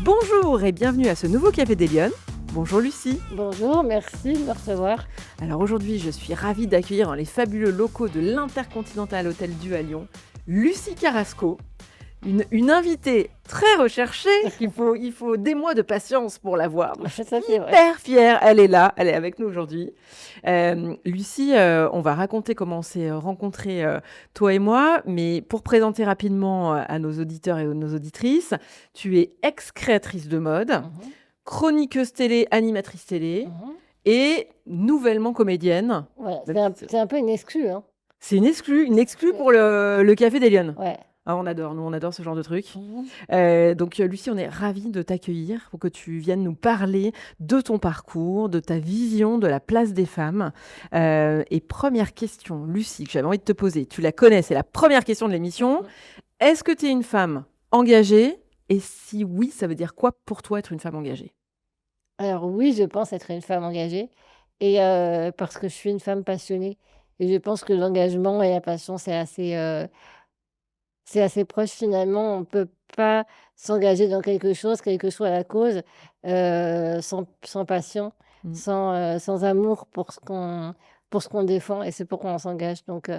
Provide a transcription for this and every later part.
Bonjour et bienvenue à ce nouveau Café des Lyonnes. Bonjour Lucie. Bonjour, merci de me recevoir. Alors aujourd'hui, je suis ravie d'accueillir dans les fabuleux locaux de l'Intercontinental Hôtel du Lyon, Lucie Carrasco, une invitée très recherchée. Il faut des mois de patience pour la voir. Ça, c'est vrai. Hyper fière, elle est là, elle est avec nous aujourd'hui. Lucie, on va raconter comment on s'est rencontrés, toi et moi, mais pour présenter rapidement à nos auditeurs et nos auditrices, tu es ex-créatrice de mode, Mhm, chroniqueuse télé, animatrice télé mhm. et nouvellement comédienne. Voilà, Même c'est un peu une exclue, hein. C'est une exclue pour le Café des Lyonnes. Ouais. Ah, on adore, nous on adore ce genre de truc. Mhm. Donc Lucie, on est ravis de t'accueillir pour que tu viennes nous parler de ton parcours, de ta vision de la place des femmes. Et première question, Lucie, que j'avais envie de te poser, tu la connais, c'est la première question de l'émission. Mhm. Est-ce que tu es une femme engagée? Et si oui, ça veut dire quoi pour toi être une femme engagée? Alors oui, je pense être une femme engagée et parce que je suis une femme passionnée et je pense que l'engagement et la passion, c'est assez proche finalement. On ne peut pas s'engager dans quelque chose, quelle que soit la cause, sans passion, Mm. sans amour pour ce qu'on défend et c'est pourquoi on s'engage. Donc,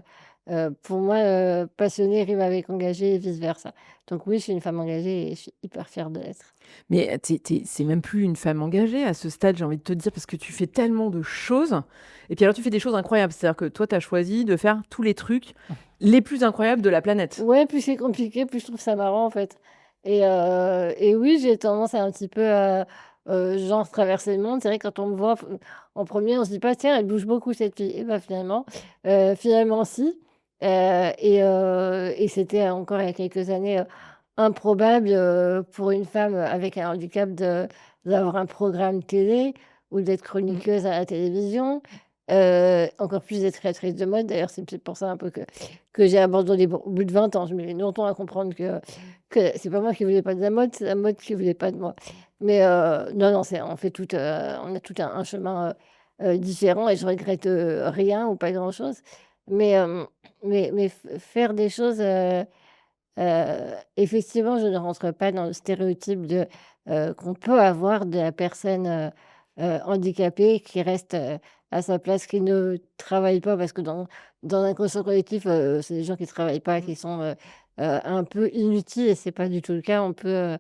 pour moi, passionné rime avec engagé et vice versa. Donc oui, je suis une femme engagée et je suis hyper fière de l'être. Mais c'est même plus une femme engagée à ce stade, j'ai envie de te dire, parce que tu fais tellement de choses. Et puis alors, tu fais des choses incroyables. C'est-à-dire que toi, tu as choisi de faire tous les trucs les plus incroyables de la planète. Ouais, plus c'est compliqué, plus je trouve ça marrant, en fait. Et oui, j'ai tendance à un petit peu, genre traverser le monde. C'est vrai quand on me voit en premier, on se dit pas: «Tiens, elle bouge beaucoup cette fille» et bah, finalement si. Et c'était encore il y a quelques années, improbable, pour une femme avec un handicap d'avoir un programme télé ou d'être Mmh. chroniqueuse à la télévision, encore plus d'être créatrice de mode. D'ailleurs, c'est peut-être pour ça un peu que j'ai abandonné au bout de 20 ans. Je mets longtemps à comprendre que c'est pas moi qui voulais pas de la mode, c'est la mode qui voulait pas de moi. Mais non, non, on a tout un chemin, différent et je regrette, rien ou pas grand-chose. Mais faire des choses, effectivement, je ne rentre pas dans le stéréotype qu'on peut avoir de la personne, handicapée qui reste, à sa place, qui ne travaille pas parce que dans l'inconscient collectif, c'est des gens qui travaillent pas, Mmh. qui sont, un peu inutiles et c'est pas du tout le cas. On peut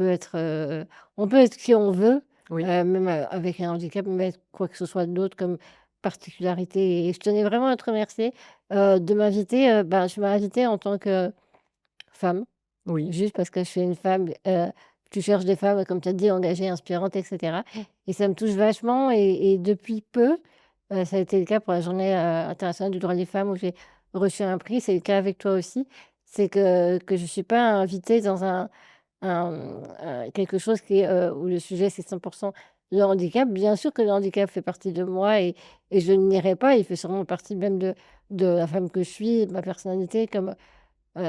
être, on peut être qui on veut, Oui. même, avec un handicap, même être quoi que ce soit d'autre comme particularité et je tenais vraiment à te remercier, de m'inviter, tu m'as invitée en tant que femme, Oui. juste parce que je suis une femme, tu cherches des femmes, comme tu as dit, engagées, inspirantes et cetera et ça me touche vachement et depuis peu, ça a été le cas pour la Journée, internationale du droit des femmes où j'ai reçu un prix, c'est le cas avec toi aussi. C'est que je suis pas invitée dans quelque chose qui est, où le sujet c'est 100 le handicap. Bien sûr que le handicap fait partie de moi et je ne nierai pas, il fait sûrement partie même de la femme que je suis, de ma personnalité comme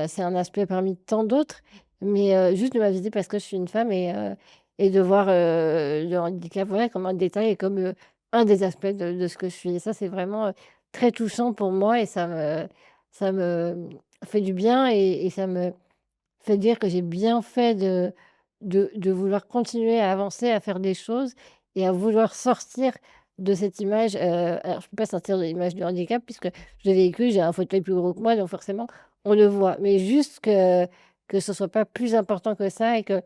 c'est un aspect parmi tant d'autres, mais juste de ma visite parce que je suis une femme et de voir, le handicap, voilà, comme un détail et comme, un des aspects de ce que je suis et ça, c'est vraiment, très touchant pour moi et ça me fait du bien et ça me fait dire que j'ai bien fait de vouloir continuer à avancer, à faire des choses et à vouloir sortir de cette image, alors je ne peux pas sortir de l'image du handicap puisque je l'ai vécu, j'ai un fauteuil plus gros que moi donc forcément on le voit. Mais juste que ce soit pas plus important que ça et que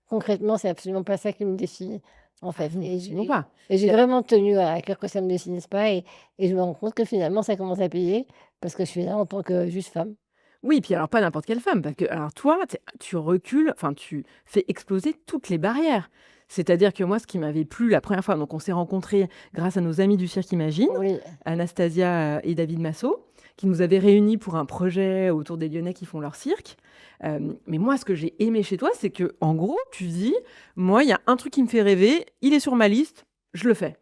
concrètement c'est absolument pas ça qui me définit en Ah fait non, absolument pas. et j'ai Puis, vraiment tenu à cœur que ça me définisse pas et je me rends compte que finalement ça commence à payer parce que je suis là en tant que juste femme. oui, puis alors pas n'importe quelle femme, parce que alors toi, tu recules, enfin tu fais exploser toutes les barrières. C'est-à-dire que moi, ce qui m'avait plu la première fois, donc on s'est rencontrés grâce à nos amis du Cirque Imagine, Oui. Anastasia et David Massot, qui nous avaient réunis pour un projet autour des Lyonnais qui font leur cirque. Mais moi, ce que j'ai aimé chez toi, c'est que en gros, tu dis, moi, il y a un truc qui me fait rêver, il est sur ma liste, je le fais.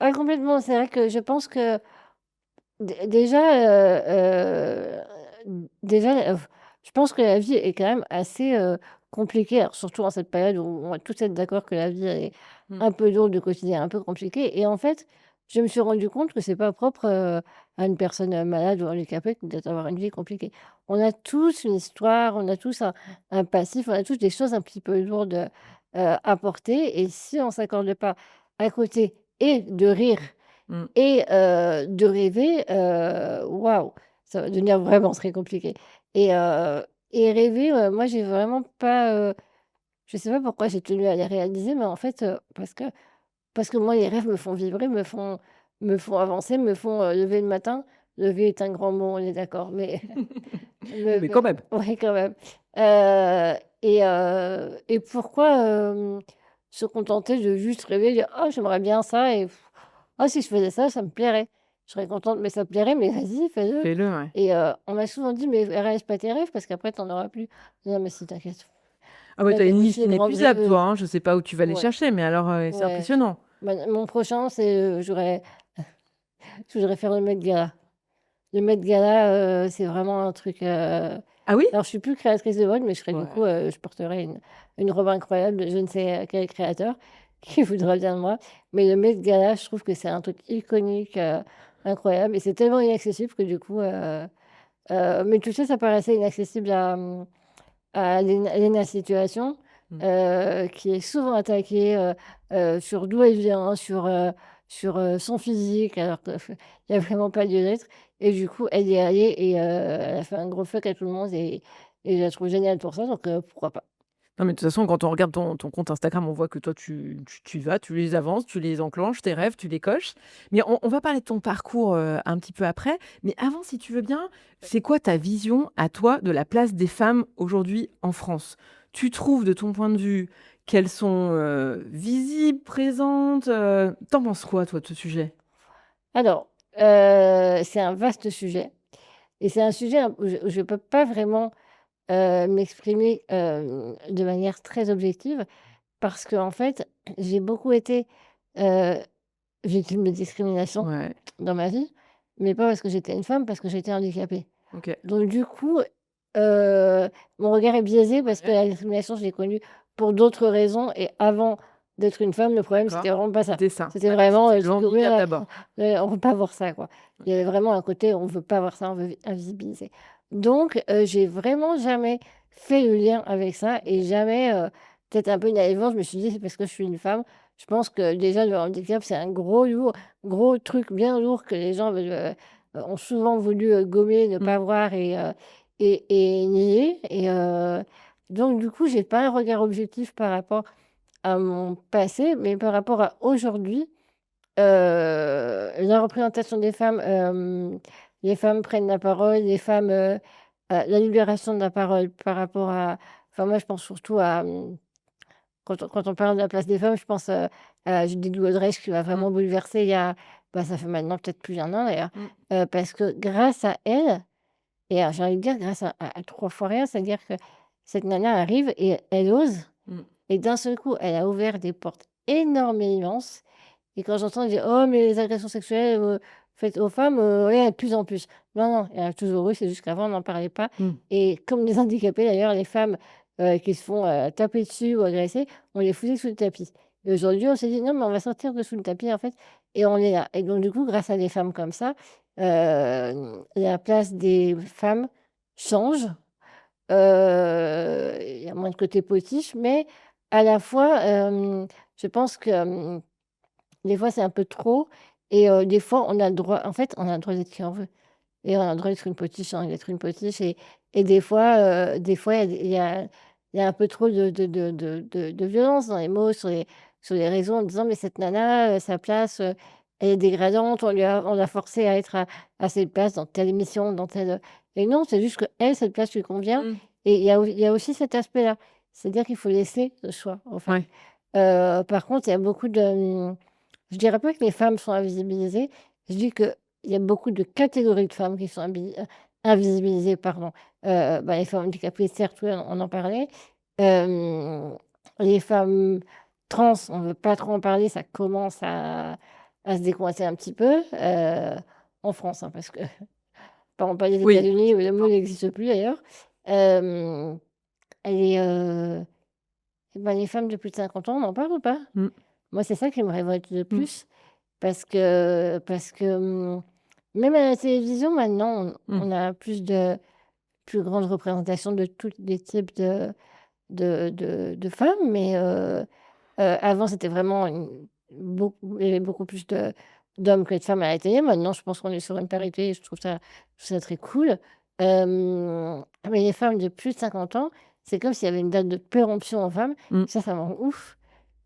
Ouais, complètement. C'est vrai que je pense que déjà, déjà, je pense que la vie est quand même assez, compliquée. Alors surtout en cette période où on va tous être d'accord que la vie elle est Mm. un peu lourde, le quotidien un peu compliqué et en fait, je me suis rendu compte que c'est pas propre, à une personne, malade ou handicapée que d'avoir une vie compliquée. On a tous une histoire, on a tous un passif, on a tous des choses un petit peu lourdes, à porter et si on s'accorde pas à côté et de rire Mmh. et de rêver, waouh, ça va devenir vraiment très compliqué et rêver, moi j'ai vraiment pas, je sais pas pourquoi j'ai tenu à les réaliser, mais en fait, parce que moi les rêves me font vibrer, me font avancer, me font, lever le matin. Lever est un grand mot, on est d'accord, mais Oui, mais quand même. ouais quand même, et pourquoi, se contenter de juste rêver, dire: «Oh j'aimerais bien ça et oh si je faisais ça, ça me plairait». Je serais contente, mais ça te plairait, mais vas-y fais-le Fais-le, ouais. et on m'a souvent dit: «Mais réalise pas tes rêves parce qu'après tu en auras plus». Non mais si t'inquiète. Ah ouais, tu as T'inquiète, une je liste suis une grande inépuisable rêveuse. toi, hein. Je sais pas où tu vas les Ouais, chercher, mais alors, c'est ouais. impressionnant. Mon prochain, c'est, je voudrais faire le Met Gala. Le Met Gala, c'est vraiment un truc, Ah oui? alors je suis plus créatrice de mode, mais je serais du coup, Ouais. je porterais une robe incroyable de je ne sais, quel créateur qui voudra bien de moi. Mais le Met Gala, je trouve que c'est un truc iconique, incroyable et c'est tellement inaccessible que du coup, mais tu sais, ça paraissait inaccessible à Léna Situation, Mmh. qui est souvent attaquée, sur d'où elle vient, sur son physique, alors qu'il y a vraiment pas lieu d'être et du coup, elle y est allée et elle a fait un gros fuck à tout le monde et je la trouve géniale pour ça, donc pourquoi pas. Non, mais de toute façon, quand on regarde ton compte Instagram, on voit que toi, tu y vas, tu les avances, tu les enclenches, tes rêves, tu les coches. Mais on va parler de ton parcours, un petit peu après. Mais avant, si tu veux bien, c'est quoi ta vision à toi de la place des femmes aujourd'hui en France? Tu trouves, de ton point de vue, qu'elles sont, visibles, présentes, tu penses quoi toi de ce sujet? Alors, c'est un vaste sujet et c'est un sujet où je peux pas vraiment, m'exprimer, de manière très objective parce qu'en fait, j'ai beaucoup été, heu victime de discrimination Ouais, dans ma vie, mais pas parce que j'étais une femme, parce que j'étais handicapée. OK. Donc du coup, heu, mon regard est biaisé parce que Ouais, la discrimination, je l'ai connue pour d'autres raisons et avant d'être une femme, le problème, d'accord. c'était vraiment pas ça. C'était ça. C'était D'accord, vraiment, c'était le le truc oui, handicap d'abord. on veut pas voir ça, quoi. Il y avait OK. vraiment un côté, on veut pas voir ça, on veut invisibiliser. Donc j'ai vraiment jamais fait le lien avec ça et OK. jamais, peut-être un peu naïvement, je me suis dit: «C'est parce que je suis une femme». Je pense que déjà le handicap, c'est un gros truc bien lourd que les gens veulent, ont souvent voulu, gommer, ne Mmh. pas voir et nier et donc du coup, j'ai pas un regard objectif par rapport à mon passé, mais par rapport à aujourd'hui, la représentation des femmes, les femmes prennent la parole, les femmes, la libération de la parole par rapport à enfin moi je pense surtout à, quand on parle de la place des femmes, je pense, à Judith Godrèche qui m'a Mmh. vraiment bouleversée il y a bah, ça fait maintenant peut-être plus d'1 an d'ailleurs, Mmh. parce que grâce à elle et j'ai envie de dire grâce à 3 fois rien, c'est-à-dire que cette nana arrive et elle ose Mmh. et d'un seul coup, elle a ouvert des portes énormes et immenses et quand j'entends dire: «Oh mais les agressions sexuelles, faites aux femmes, ouais, de plus en plus». Non, non, il y en a toujours eu, c'est juste qu'avant on n'en parlait pas Mmh. et comme les handicapés d'ailleurs, les femmes, qui se font, taper dessus ou agresser, on les foutait sous le tapis et aujourd'hui on s'est dit: «Non mais on va sortir de sous le tapis en fait» et on est là et donc du coup grâce à des femmes comme ça, la place des femmes change, il y a moins de côté potiche mais à la fois, je pense que, des fois, c'est un peu trop et des fois, on a le droit en fait, on a le droit d'être qui on veut et on a le droit d'être une potiche, hein, d'être une potiche et des fois, il y a un peu trop de violence dans les mots sur les réseaux en disant: «Mais cette nana, sa place, elle est dégradante, on l'a forcée à être à cette place dans telle émission, dans telle» et non, c'est juste qu'elle, cette place lui convient Mmh. et il y a aussi cet aspect-là. C'est-à-dire qu'il faut laisser le choix aux femmes. Ouais. Par contre, il y a beaucoup de, je dirais pas que les femmes sont invisibilisées, je dis qu'il y a beaucoup de catégories de femmes qui sont invisibilisées, pardon. Bah, les femmes handicapées, certes, oui, on en parlait. Hem, les femmes trans, on ne veut pas trop en parler, ça commence à se décoincer un petit peu, en France, hein, parce que parlons pas des Oui, États-Unis où le mot d'accord. n'existe plus d'ailleurs. Hem, et bah, les femmes de plus de 50 ans, on en parle ou pas? Mmh. Moi, c'est ça qui me révolte le Mmh. plus. parce que même à la télévision maintenant, Mmh. on a plus grande représentation de tous les types de femmes, mais avant c'était vraiment beaucoup il y avait beaucoup plus d'hommes que de femmes à la télé. Maintenant, je pense qu'on est sur une parité et je trouve ça très cool. Mais les femmes de plus de 50 ans, c'est comme s'il y avait une date de péremption aux femmes. Mmh. Ça me rend ouf.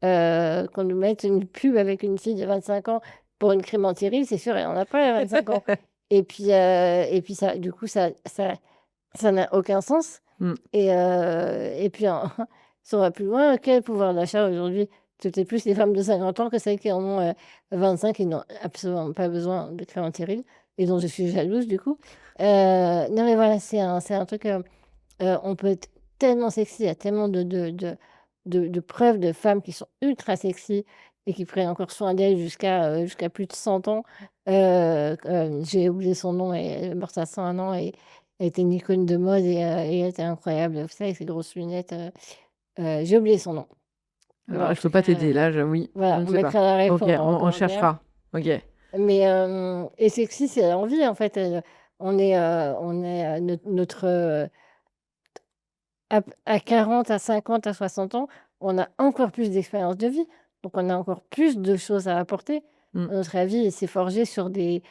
Qu'on nous mette une pub avec une fille de 25 ans pour une crème anti-rides, c'est sûr, elle en a pas à 25 ans. Et puis ça, du coup, ça n'a aucun sens. Mmh. Et puis si on va plus loin, quel pouvoir d'achat aujourd'hui? C'était plus les femmes de 50 ans que celles qui en ont, 25 et n'ont absolument pas besoin de crème anti-rides et dont je suis jalouse du coup. Non mais voilà, c'est un truc, on peut être tellement sexy, il y a tellement de preuves de femmes qui sont ultra sexy et qui prennent encore soin d'elles jusqu'à plus de 100 ans. J'ai oublié son nom, elle est morte à 101 ans et elle était une icône de mode et elle était incroyable. Vous savez, avec ses grosses lunettes, j'ai oublié son nom. Mais Alors là, en je tout peux pas cas, t'aider, là, oui, je voilà, ne on sais pas. mettra la OK, référence en on commentaire. cherchera. OK. Mais et sexy, c'est l'envie en fait, on est, notre, à 40, à 50, à 60 ans, on a encore plus d'expérience de vie, donc on a encore plus de choses à apporter. Mmh. Notre avis, il s'est forgé sur des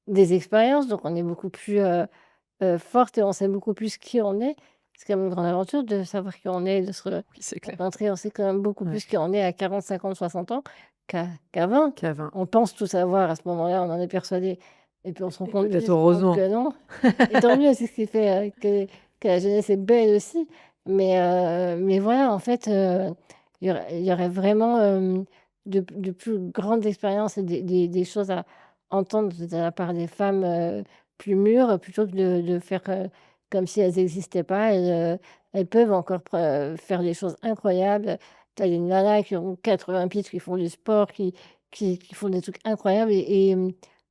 expériences, donc on est beaucoup plus, forte et on sait beaucoup plus qui on est. C'est quand même une grande aventure de savoir qui on est, de se Oui, c'est clair. rencontrer. On sait quand même beaucoup Ouais, plus qui on est à 40, 50, 60 ans qu'à 20. Cavin. On pense tout savoir à ce moment-là, on en est persuadé et puis on se rend Et compte peut-être vite heureusement. que non. Et tant mieux, c'est ce qui fait, que la jeunesse est belle aussi. Mais voilà, en fait, il y aurait vraiment, de plus grandes expériences et des choses à entendre de la part des femmes, plus mûres, plutôt que de faire, comme si elles n'existaient pas. Elles peuvent encore faire des choses incroyables. Tu as des nanas qui ont 80 piges, qui font du sport, qui font des trucs incroyables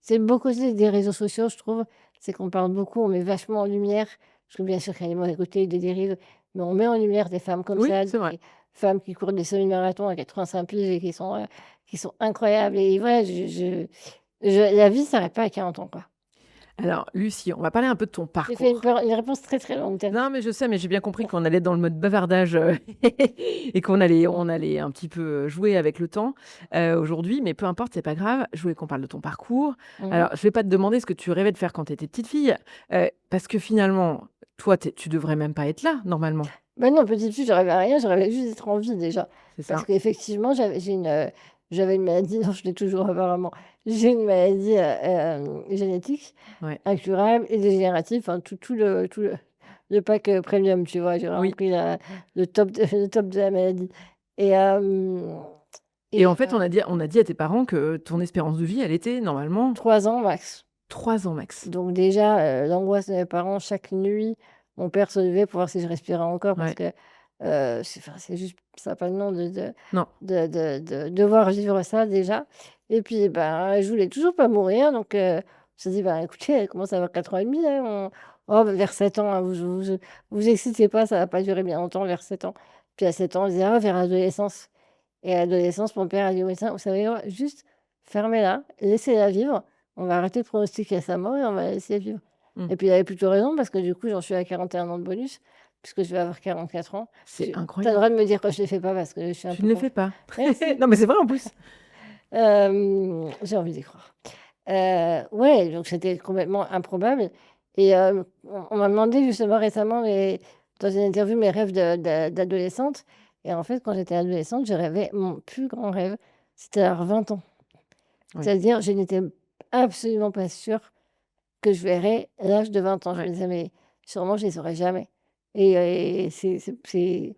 c'est beaucoup aussi des réseaux sociaux, je trouve. C'est qu'on parle beaucoup, on met vachement en lumière, parce que bien sûr qu'il y a les mauvais côtés, des dérives, mais on met en lumière des femmes comme Oui, ça, c'est vrai. des femmes qui courent des semi-marathons à 85 piges et qui sont incroyables et ouais, la vie s'arrête pas à 40 ans, quoi. Alors, Lucie, on va parler un peu de ton J'ai fait parcours. une réponse très, très longue, tu Non, mais je sais, mais j'ai bien compris qu'on allait dans le mode bavardage, et qu'on allait un petit peu, jouer avec le temps, aujourd'hui, mais peu importe, c'est pas grave. Je voulais qu'on parle de ton parcours. Mmh. Alors, je vais pas te demander ce que tu rêvais de faire quand tu étais petite fille, parce que finalement, toi, tu devrais même pas être là, normalement. Bah non, petite fille, je rêvais à rien, je rêvais juste d'être en vie déjà. C'est Parce ça? qu'effectivement, j'avais une maladie, non, je l'ai toujours apparemment. J'ai une maladie, génétique, Ouais. incurable et dégénérative, enfin tout le pack, premium, tu vois? J'ai vraiment Oui, pris le top de la maladie et et et en fait, on a dit à tes parents que ton espérance de vie, elle était normalement 3 ans max. 3 ans max. Donc déjà, l'angoisse de mes parents chaque nuit, mon père se levait pour voir si je respirais encore parce Ouais. que, c'est juste ça a pas de nom Non. de devoir vivre ça déjà et puis, ben, je voulais toujours pas mourir donc on s'est dit: «Bah, écoutez, elle commence à avoir 4 ans et demi là, oh, bah, vers 7 ans, hein, vous excitez pas, ça va pas durer bien longtemps vers 7 ans». Puis à 7 ans, on disait: «Ah, vers l'adolescence» et à l'adolescence, mon père a dit au médecin: «Vous savez quoi? Juste fermez-la, laissez-la vivre». On va arrêter de pronostiquer sa mort et on va la laisser vivre Mmh. et puis il avait plutôt raison parce que du coup, j'en suis à 41 ans de bonus puisque je vais avoir 44 ans. C'est Tu as le incroyable. droit de me dire quand je les fais pas parce que je suis un Tu peu ne les con. fais pas. Merci. Non, mais c'est vrai en plus. J'ai envie d'y croire. Ouais, donc c'était complètement improbable et on m'a demandé justement récemment dans une interview mes rêves d'adolescente et en fait, quand j'étais adolescente, je rêvais mon plus grand rêve, c'était avoir 20 ans. Oui, C'est-à-dire, je n'étais absolument pas sûre que je verrais l'âge de 20 ans. Je me ouais. disais: «Mais sûrement je les aurai jamais» et Ah, et c'est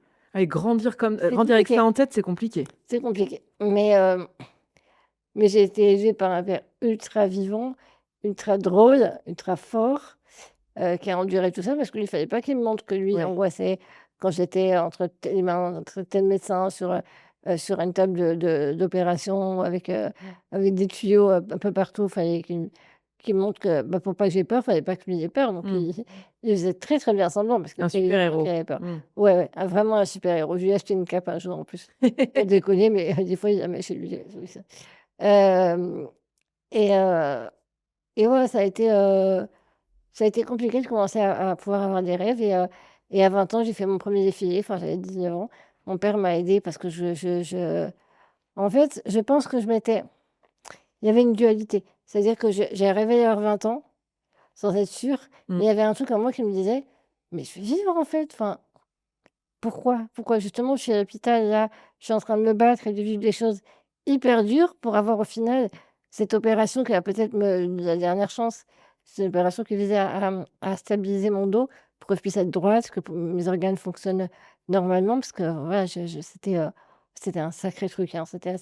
grandir avec ça compliqué, en tête, c'est compliqué. c'est compliqué. Mais j'ai été élevée par un père ultra vivant, ultra drôle, ultra fort, qui a enduré tout ça parce que lui, il fallait pas qu'il me montre que lui, il Ouais. angoissait quand j'étais les mains entre tel médecin sur une table d'opération avec des tuyaux, un peu partout. Il fallait qu'il me montre que, bah, pour pas que j'ai peur, il fallait pas que lui ait peur. Donc Mmh. il faisait très, très bien semblant parce que Un c'est super évident qu'il héros. avait peur. Mmh. Ouais, ouais, vraiment un super héros. Je lui ai acheté une cape un jour en plus, pour déconner, mais des fois il la met chez lui, oui ça. Hem et ouais, ça a été compliqué de commencer à pouvoir avoir des rêves et à 20 ans, j'ai fait mon premier défilé, enfin, j'avais 19 ans. Mon père m'a aidée parce que je en fait, je pense que je m'étais il y avait une dualité. C'est-à-dire que j'ai rêvé d'avoir 20 ans, sans être sûre, Mmh. mais il y avait un truc en moi qui me disait: «Mais je vais vivre, en fait, enfin, pourquoi? Pourquoi justement je suis à l'hôpital là, je suis en train de me battre et de vivre des choses hyper dures pour avoir au final cette opération qui va peut-être me la dernière chance. C'est une opération qui visait à stabiliser mon dos pour que je puisse être droite, que mes organes fonctionnent normalement parce que voilà, c'était un sacré truc, hein. C'était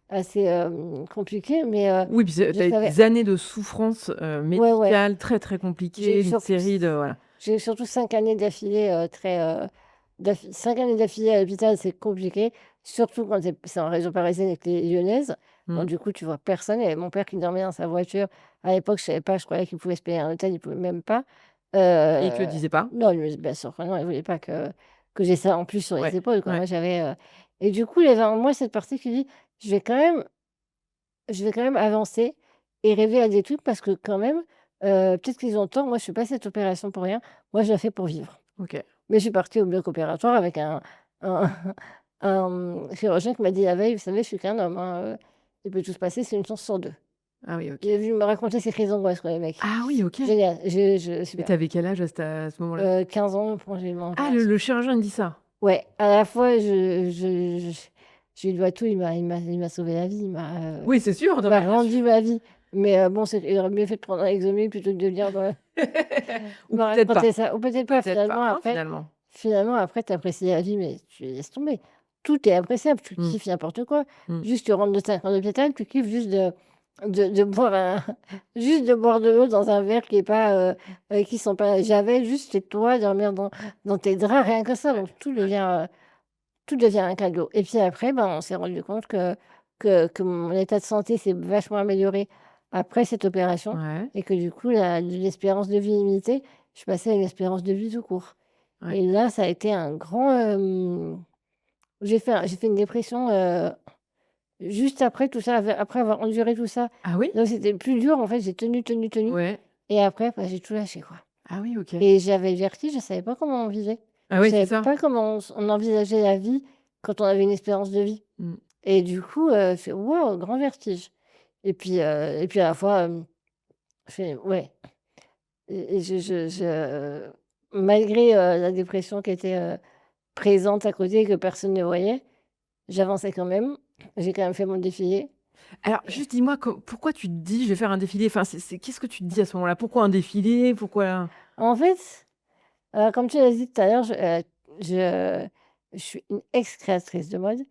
assez compliqué mais Oui, puis je tu as eu savais des années de souffrance, ouais, ouais, médicale très, très j'ai compliquées, eu une surtout série de voilà. j'ai eu surtout 5 années d'affilée, 5 années d'affilée à l'hôpital, c'est compliqué, surtout quand c'est en région parisienne et que tu es lyonnaise. Donc Mmh. du coup, tu vois personne. Il y avait mon père qui dormait dans sa voiture. À l'époque, je savais pas, je croyais qu'il pouvait se payer un hôtel, il pouvait même pas. Et il te le disait pas? Non, lui, bien sûr que non, il voulait pas que j'ai ça en plus sur les Ouais, épaules, quoi. ouais. Moi, et du coup, il y avait en moi cette partie qui dit: «Je vais quand même je vais quand même avancer et rêver à des trucs parce que quand même, peut-être qu'ils ont tort, moi je fais pas cette opération pour rien, moi je la fais pour vivre». OK. Mais je suis partie au bloc opératoire avec un chirurgien qui m'a dit la veille: «Vous savez, je suis qu'un homme, hein, il peut tout se passer, c'est une chance sur 2». Ah oui, OK. Il est venu me raconter ses crises d'angoisse quoi le mec. Ah oui, OK. Génial, Mais super. tu avais quel âge à ce moment-là? 15 ans quand j'ai eu mon Ah, le opération. chirurgien dit ça? Ouais, à la fois je lui dois tout, il m'a sauvé la vie, Oui, c'est sûr, non il m'a mais bien sûr. rendu ma vie. Mais bon, il aurait mieux fait de prendre un Exomil plutôt que de venir Ou me peut-être pas, raconter ça. Ou peut-être pas, peut-être pas, hein, finalement. finalement après tu apprécies la vie, mais tu laisses tomber. Tout est appréciable, tu Mmh, kiffes n'importe quoi. mmh. Juste tu rentres de 5 ans d'hôpital, tu kiffes juste de boire juste de boire de l'eau dans un verre qui est pas, qui sent pas la javel, juste chez toi, dormir dans tes draps, rien que ça, Ouais, donc ouais. tout devient un cadeau et puis après, ben, on s'est rendu compte que mon état de santé s'est vachement amélioré après cette opération Ouais, et que du coup la l'espérance de vie limitée, je suis passée à une espérance de vie tout court ouais. et là, ça a été un grand, j'ai fait une dépression, juste après tout ça, après avoir enduré tout ça. Ah oui? Donc c'était plus dur en fait, j'ai tenu, tenu, tenu Ouais. et après, bah, j'ai tout lâché, quoi Ah oui, OK. et j'avais le vertige, je savais pas comment on vivait. Ah Je oui, c'est savais ça. pas comment on envisageait la vie quand on avait une espérance de vie. Mmh. Et du coup, je fais: «Waouh!» grand vertige et puis à la fois, je fais: «Ouais» et malgré, la dépression qui était, présente à côté et que personne ne voyait, j'avançais quand même. J'ai quand même fait mon défilé. Alors juste dis-moi pourquoi tu te dis: «Je vais faire un défilé»? Enfin, c'est qu'est-ce que tu te dis à ce moment-là? Pourquoi un défilé? Pourquoi En fait, comme tu l'as dit tout à l'heure, je je suis une ex-créatrice de mode ouais,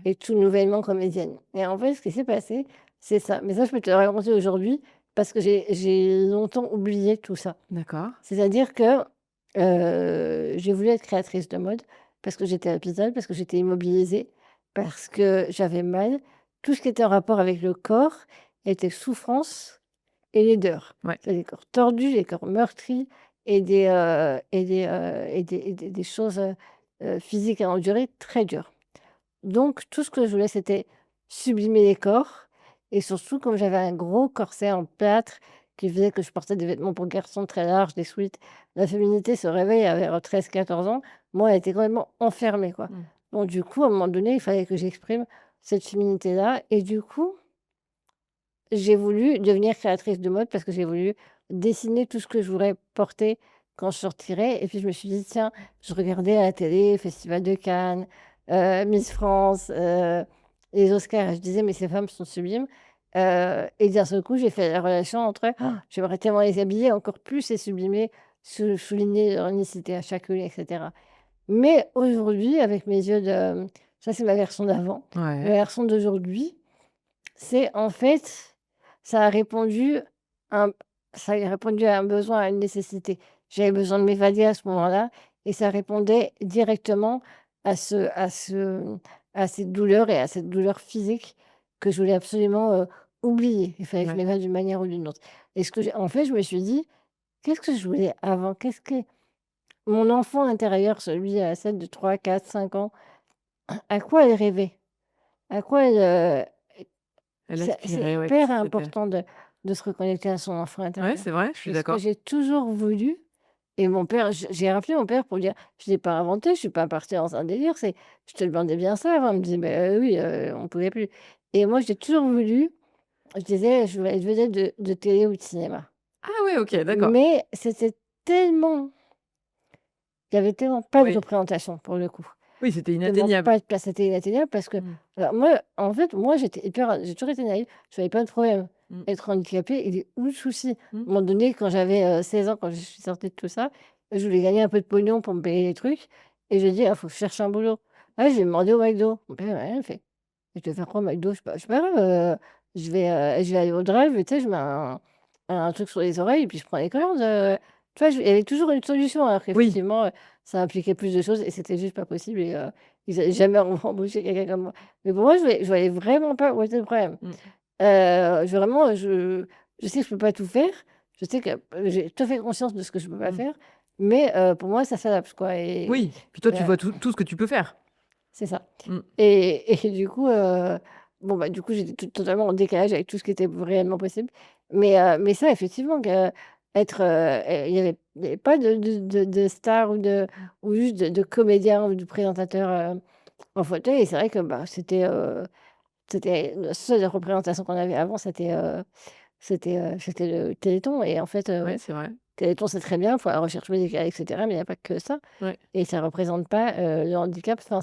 et tout nouvellement comédienne et en fait, ce qui s'est passé, c'est ça. Mais ça, je peux te le raconter aujourd'hui parce que j'ai longtemps oublié tout ça. d'accord. C'est-à-dire que, j'ai voulu être créatrice de mode parce que j'étais à l'hôpital, parce que j'étais immobilisée, parce que j'avais mal. Tout ce qui était en rapport avec le corps était souffrance et laideur. Ouais, C'est des corps tordus, des corps meurtris et des choses, physiques à endurer très dures. Donc tout ce que je voulais, c'était sublimer les corps et surtout comme j'avais un gros corset en plâtre qui faisait que je portais des vêtements pour garçons très larges, des sweats. La féminité se réveille vers 13-14 ans. Moi, elle était complètement enfermée, quoi. mmh, Donc du coup, à un moment donné, il fallait que j'exprime cette féminité-là et du coup, j'ai voulu devenir créatrice de mode parce que j'ai voulu dessiner tout ce que je voudrais porter quand je sortirais et puis je me suis dit: «Tiens», je regardais à la télé, Festival de Cannes, Miss France, les Oscars et je disais: «Mais ces femmes sont sublimes», et d'un seul coup, j'ai fait la relation entre: «Ah, j'aimerais tellement les habiller encore plus et sublimer, souligner leur unicité à chacune» et cetera. Mais aujourd'hui, avec mes yeux de ça, c'est ma version d'avant. La ouais, version d'aujourd'hui, c'est en fait, ça a répondu à un ça a répondu à un besoin, à une nécessité. J'avais besoin de m'évader à ce moment-là et ça répondait directement à cette douleur et à cette douleur physique que je voulais absolument, oublier. Il fallait que je ouais. m'évade d'une manière ou d'une autre et ce que j'ai en fait, je me suis dit: «Qu'est-ce que je voulais avant? Qu'est-ce que» mon enfant intérieur, celui, celle de 3, 4, 5 ans, à quoi elle rêvait? À quoi elle, Elle C'est aspirait, ouais, que hyper c'était important de se reconnecter à son enfant ouais, intérieur. c'est vrai, je suis C'est ce que d'accord. j'ai toujours voulu et mon père j'ai rappelé mon père pour lui dire: «Je l'ai pas inventé, je suis pas partie dans un délire, c'est je te demandais bien ça avant». Il me dit: «Beh, oui, on pouvait plus» et moi j'ai toujours voulu je disais: «Je veux être vedette de télé ou de cinéma». Ah ouais, OK, d'accord. Mais c'était tellement il y avait tellement pas de Oui. représentation pour le coup. Oui, c'était Tellement inatteignable. pas de place, c'était inatteignable parce que Mmh. alors moi, en fait, moi j'étais hyper j'ai toujours été naïve, je voyais pas de problème. Mmh. Être handicapée, il est où le souci? Mmh. À un moment donné, quand j'avais, 16 ans, quand je suis sortie de tout ça, je voulais gagner un peu de pognon pour me payer les trucs et je dis: «Ah, faut que je cherche un boulot». «Ah, je vais demander au McDo». Mon père il m'a rien fait. «Je vais faire quoi au McDo?» Je sais pas grave, je vais aller au drive et tu sais, je mets un truc sur les oreilles et puis je prends les commandes, Ouais. tu vois? Il y avait toujours une solution alors Oui. qu'effectivement, ça impliquait plus de choses et c'était juste pas possible et ils allaient jamais embaucher quelqu'un comme moi. Mais pour moi, je voyais vraiment pas où était le problème. Mmh. Vraiment, je sais que je peux pas tout faire. Je sais que j'ai tout à fait conscience de ce que je peux pas Mmh. faire, mais pour moi, ça s'adapte, quoi Oui, puis toi, tu heu, vois tout ce que tu peux faire. c'est ça Mmh. et du coup, bon, bah, du coup, j'étais totalement en décalage avec tout ce qui était réellement possible. Mais ça, effectivement, être, il y avait pas de star ou juste de comédien ou de présentateur, en fauteuil et c'est vrai que, bah, c'était la seule représentation qu'on avait avant, c'était le Téléthon et en fait, Ouais, c'est vrai. Téléthon, c'est très bien, il faut la recherche médicale et cetera, mais il y a pas que ça Ouais. et ça représente pas, le handicap, enfin,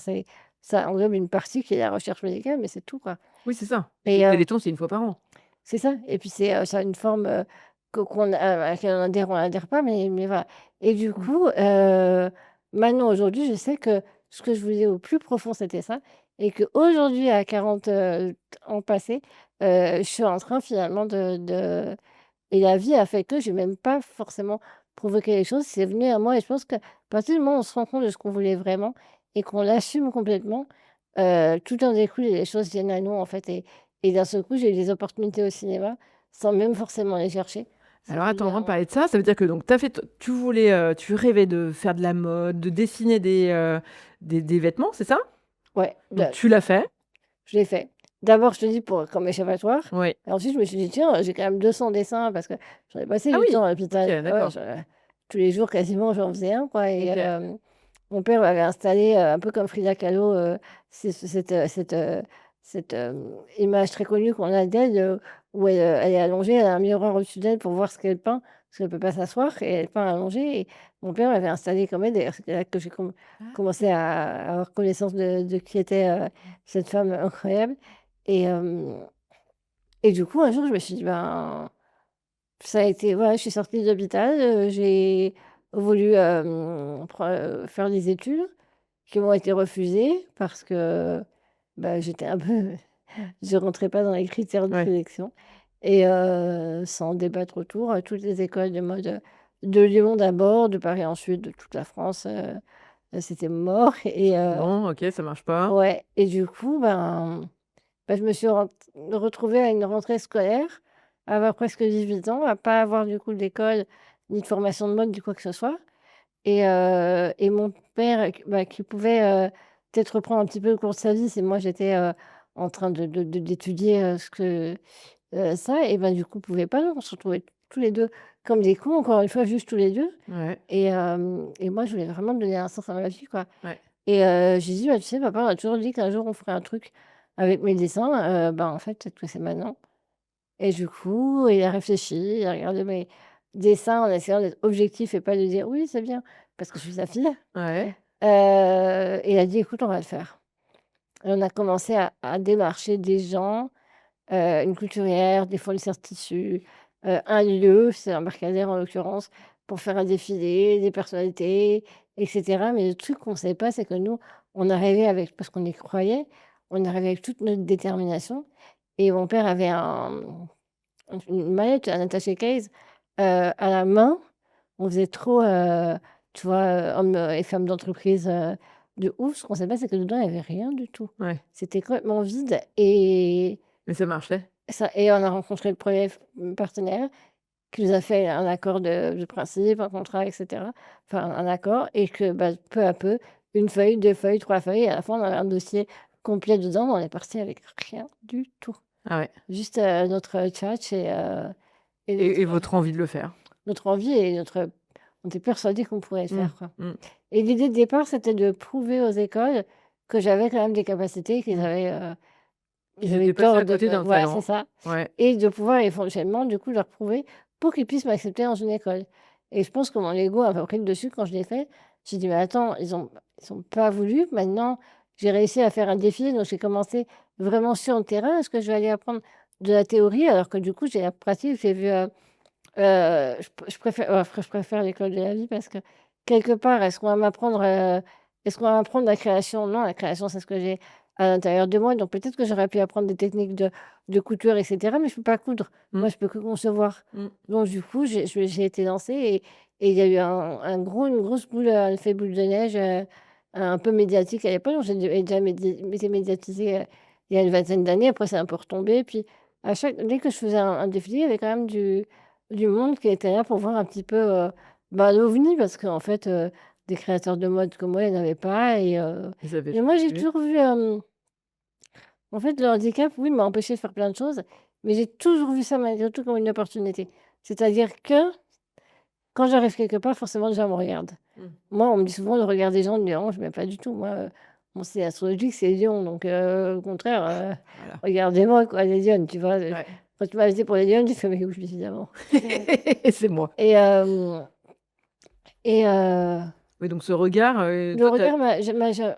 ça englobe une partie qui est la recherche médicale, mais c'est tout, quoi Oui, c'est ça. Et et le Téléthon, c'est une fois par an. c'est ça et puis ça a une forme, qu'on à laquelle on adhère ou on adhère pas, mais voilà et du Mmh. coup, maintenant aujourd'hui, je sais que ce que je voulais au plus profond, c'était ça et qu'aujourd'hui à 40, ans passés, je suis en train finalement de et la vie a fait que j'ai même pas forcément provoqué les choses, c'est venu à moi et je pense qu'à partir du moment où on se rend compte de ce qu'on voulait vraiment et qu'on l'assume complètement, tout en découle et les choses viennent à nous, en fait et d'un seul coup, j'ai eu des opportunités au cinéma sans même forcément les chercher. C'est Alors venu attends, à avant de moi. parler de ça, ça veut dire que donc tu as fait tu voulais, tu rêvais de faire de la mode, de dessiner des vêtements, c'est ça? Ouais, Donc tu l'as fait? je l'ai fait. D'abord, je te dis pour comme échappatoire Oui. et ensuite je me suis dit: «Tiens, j'ai quand même 200 dessins» parce que j'en ai passé Ah du oui! temps à OK, l'hôpital. Ouais, d'accord. tous les jours quasiment, j'en faisais un, quoi et OK. mon père m'avait installé, un peu comme Frida Kahlo, c'est cette, image très connue qu'on a d'elle, où elle est allongée, elle a un miroir au-dessus d'elle pour voir ce qu'elle peint, parce qu'elle peut pas s'asseoir et elle peint allongée et mon père m'avait installée comme elle. D'ailleurs, c'est là que j'ai Ah commencé OK. à avoir connaissance de qui était, cette femme incroyable et et du coup, un jour, je me suis dit: «Ben» ça a été voilà, je suis sortie de l'hôpital, j'ai voulu, faire des études qui m'ont été refusées parce que, bah, j'étais un peu je rentrais pas dans les critères de Ouais. sélection et sans débattre autour, toutes les écoles de mode, de Lyon d'abord, de Paris ensuite, de toute la France, c'était mort et Bon, OK, ça marche pas. ouais et du coup, je me suis retrouvée à une rentrée scolaire, à avoir presque 18 ans, à pas avoir du coup d'école, ni de formation de mode, ni quoi que ce soit et mon père qui pouvait, peut-être reprendre un petit peu le cours de sa vie si moi j'étais, en train d'étudier, ce que ça et du coup, pouvait pas. On se retrouvait tous les 2 comme des cons, encore une fois, juste tous les 2 Ouais, et moi, je voulais vraiment donner un sens à ma vie, quoi ouais. et j'ai dit: «Bah, tu sais, papa, on a toujours dit qu'un jour on ferait un truc avec mes dessins, en fait, peut-être que c'est maintenant» et du coup, il a réfléchi, il a regardé mes dessins en essayant d'être objectif et pas de dire: «Oui, c'est bien», parce que je suis sa fille, Ouais. et il a dit: «Écoute, on va le faire» et on a commencé à démarcher des gens, une couturière, des fournisseurs de tissus, un lieu, c'est un Embarcadère en l'occurrence, pour faire un défilé, des personnalités et cetera. Mais le truc qu'on ne savait pas, c'est que nous, on arrivait avec parce qu'on y croyait, on arrivait avec toute notre détermination et mon père avait une mallette, un attaché case, à la main. On faisait trop, tu vois, hommes et femmes d'entreprise, de ouf. Ce qu'on ne savait pas, c'est que dedans, il y avait rien du tout. Ouais. C'était complètement vide et Mais ça marchait? ça et on a rencontré le 1er partenaire qui nous a fait un accord de principe, un contrat et cetera. Enfin, un accord et que, peu à peu, 1 feuille, 2 feuilles, 3 feuilles et à la fin, on avait un dossier complet dedans, on est parti avec rien du tout. Ah ouais. juste, notre tchatch et Et notre votre envie de le faire? notre envie et notre on était persuadés qu'on pourrait le Mmh. faire, quoi. Mmh. Et l'idée de départ, c'était de prouver aux écoles que j'avais quand même des capacités, Mmh. ils Qu'ils avaient étaient passés peur à de côté me d'un voilà, c'est talent. ça Ouais. et de pouvoir éventuellement, du coup, leur prouver pour qu'ils puissent m'accepter dans une école et je pense que mon ego a un peu pris le dessus quand je l'ai fait. J'ai dit: «Mais attends, ils ont pas voulu, maintenant j'ai réussi à faire un défi, donc j'ai commencé vraiment sur le terrain. Est-ce que je vais aller apprendre de la théorie alors que du coup j'ai la pratique?» J'ai vu, je préfère l'école de la vie parce que quelque part, est-ce qu'on va m'apprendre la création? Non, la création, c'est ce que j'ai à l'intérieur de moi, donc peut-être que j'aurais pu apprendre des techniques de couture et cetera, mais je peux pas coudre. Mmh. Moi, je peux que concevoir. Mmh. Donc du coup, j'ai été lancée et il y a eu une grosse un effet boule de neige, un peu médiatique à l'époque. Donc j'ai déjà été médiatisée, il y a une vingtaine d'années. Après, c'est un peu retombé. Puis dès que je faisais un défilé, il y avait quand même du monde qui était là pour voir un petit peu, l'OVNI parce qu'en fait, des créateurs de mode comme moi, il y en avait pas Ils avaient et moi jamais j'ai vu? toujours vu, en fait le handicap, oui, m'a empêché de faire plein de choses, mais j'ai toujours vu ça malgré tout comme une opportunité. C'est-à-dire que quand j'arrive quelque part, forcément les gens me regardent. Mmh. Moi, on me dit souvent: «Le regard des gens ne dérange», mais pas du tout. Moi, mon signe astrologique, c'est Lion, donc au contraire, Voilà. regardez-moi quoi, les lionnes, tu vois? Ouais. Quand tu m'as invitée pour les lionnes, j'ai fait: «Mais oui, évidemment» C'est moi. et hem et Oui, donc ce regard, le toi, tu regard m'a ja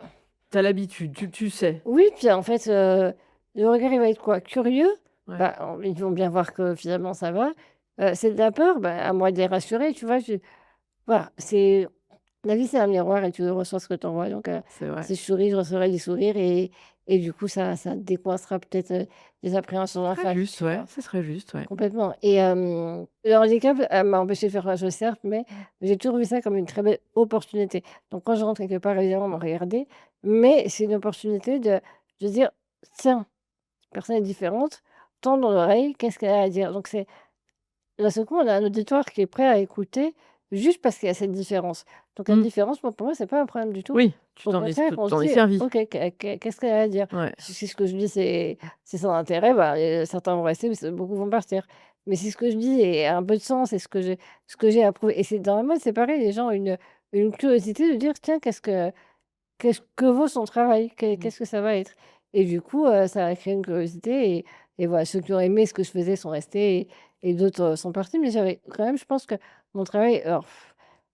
as l'habitude, tu sais? oui, puis en fait, le regard, il va être quoi? Curieux? Ouais. Bah, ils vont bien voir que finalement ça va. C'est de la peur? Bah, à moi de les rassurer, tu vois? Voilà, c'est la vie, c'est un miroir et tu reçois ce que tu envoies donc C'est vrai. si je souris, je recevrai des sourires et du coup ça décoincera peut-être, des appréhensions en Très face, juste, tu ouais, vois? ce serait juste, ouais. Complètement et le handicap, m'a empêché de faire plein de choses certes, mais j'ai toujours vu ça comme une très belle opportunité. Donc quand je rentre quelque part, évidemment, on me regarder, mais c'est une opportunité de dire: «Tiens, cette personne est différente, tendre l'oreille, qu'est-ce qu'elle a à dire?» Donc c'est d'un seul coup, on a un auditoire qui est prêt à écouter juste parce qu'il y a cette différence. Donc la Mmh. différence, moi, pour moi, c'est pas un problème du tout. Oui, Au contraire, tu on se t'en es dit: servi. «OK, qu'est-ce qu'elle a à dire?» Ouais. Si ce que je dis, c'est sans intérêt, bah, certains vont rester, mais beaucoup vont partir. Mais si ce que je dis a un peu de sens et ce que j'ai à prouver et c'est dans la mode, c'est pareil, les gens ont une curiosité de dire: «Tiens, qu'est-ce que vaut son travail? Mmh. Qu'est-ce que ça va être?» Et du coup, ça a créé une curiosité et voilà, ceux qui ont aimé ce que je faisais sont restés et d'autres, sont partis. Mais j'avais quand même je pense que mon travail alors,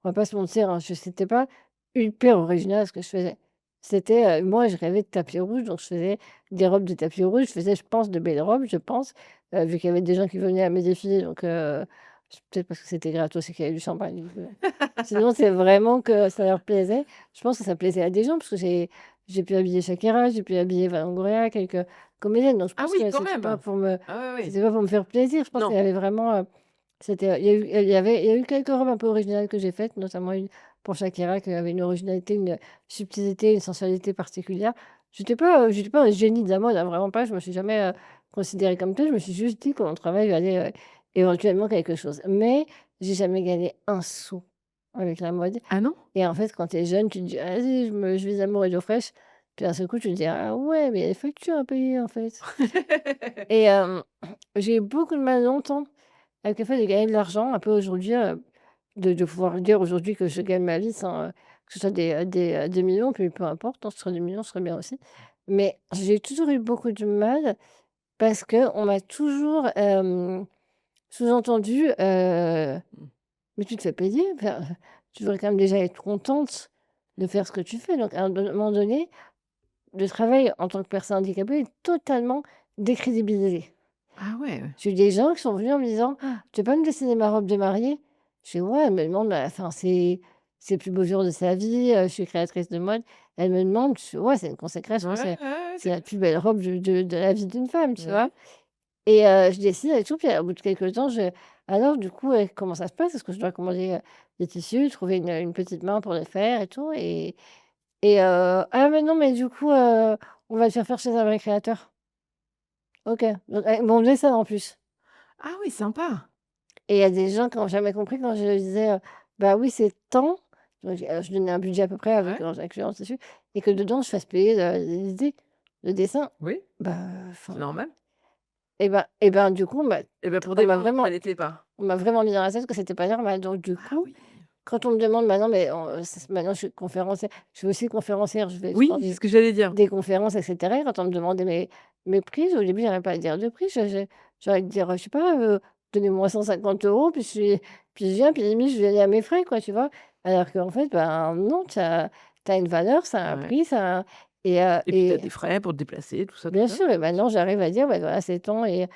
on va pas se mentir, hein, c'était pas hyper original ce que je faisais. C'était, moi je rêvais de tapis rouge, donc je faisais des robes de tapis rouge. Je faisais, je pense, de belles robes, je pense, vu qu'il y avait des gens qui venaient à mes défilés donc c'est peut-être parce que c'était gratos et qu'il y avait du champagne, sinon, c'est vraiment que ça leur plaisait. Je pense que ça plaisait à des gens parce que j'ai pu habiller Shakira, j'ai pu habiller Vangoria, quelques comédiennes, donc je Ah pense oui, que quand même! Ah oui, oui. c'était pas pour me faire plaisir. Je pense qu'il Non. y avait vraiment, il y a eu quelques robes un peu originales que j'ai faites, notamment une pour Shakira qui avait une originalité, une subtilité, une sensualité particulière. J'étais pas un génie de la mode, hein, vraiment pas. Je me suis jamais, considérée comme telle. Je me suis juste dit que mon travail valait, éventuellement quelque chose. Mais j'ai jamais gagné un sou avec la mode Ah non? et en fait, quand tu es jeune, tu te dis: «Vas-y, je vise l'amour et l'eau fraîche». Puis d'un seul coup, tu te dis: «Ah ouais, mais il y a des factures à payer, en fait» et j'ai eu beaucoup de mal longtemps avec le fait de gagner de l'argent, un peu aujourd'hui, de pouvoir dire aujourd'hui que je gagne ma vie sans, que ce soit des millions, puis peu importe, hein, ce serait des millions, ce serait bien aussi. Mais j'ai toujours eu beaucoup de mal parce qu'on m'a toujours, sous-entendu, Mmh. mais tu te fais payer, enfin, tu devrais quand même déjà être contente de faire ce que tu fais. Donc à un moment donné, le travail en tant que personne handicapée est totalement décrédibilisé. Ah ouais, ouais. J'ai eu des gens qui sont venus en me disant: «Ah, tu peux pas me dessiner ma robe de mariée?» Je fais: «Ouais, elle me demande, enfin, c'est le plus beau jour de sa vie, je suis créatrice de mode». Elle me demande, je fais: «Ouais, c'est une Ouais, consécration, ouais, ouais, c'est la plus belle robe de la vie d'une femme», tu vois? ouais. Et je dessine et tout, puis au bout de quelques temps, alors du coup, comment ça se passe? Est-ce que je dois commander, des tissus, trouver une petite main pour les faire et tout? «Ah mais non, mais du coup, on va le faire faire chez un vrai créateur». OK, donc avec mon dessin en plus Ah oui, sympa! et il y a des gens qui ont jamais compris quand je disais, «Bah oui, c'est tant», donc je donnais un budget à peu près avec Ouais, incluant le tissu et que dedans je fasse payer, l'idée, le dessin. oui, Bah, c'est enfin normal. et ben, du coup, Et bah, pour on des m'a moments, ça vraiment l'était pas. on m'a vraiment mis dans la tête que c'était pas normal. Donc du Ah coup, oui. quand on me demande maintenant, mais maintenant je suis conférencière, je suis aussi conférencière, je vais Oui, souvent c'est ce que j'allais dire. des conférences et cetera. Et quand on me demandait mes prix, au début, j'arrivais pas à dire de prix. J'aurais dire, je sais pas, «Donnez-moi 150 € puis je viens, puis limite, je vais aller à mes frais», quoi, tu vois? Alors qu'en fait, ben, non, tu as une valeur, ça a un Ouais prix, ça et puis tu as et des frais pour te déplacer, tout bien ça. sûr. Et maintenant, j'arrive à dire: «Bah, voilà, c'est tant», et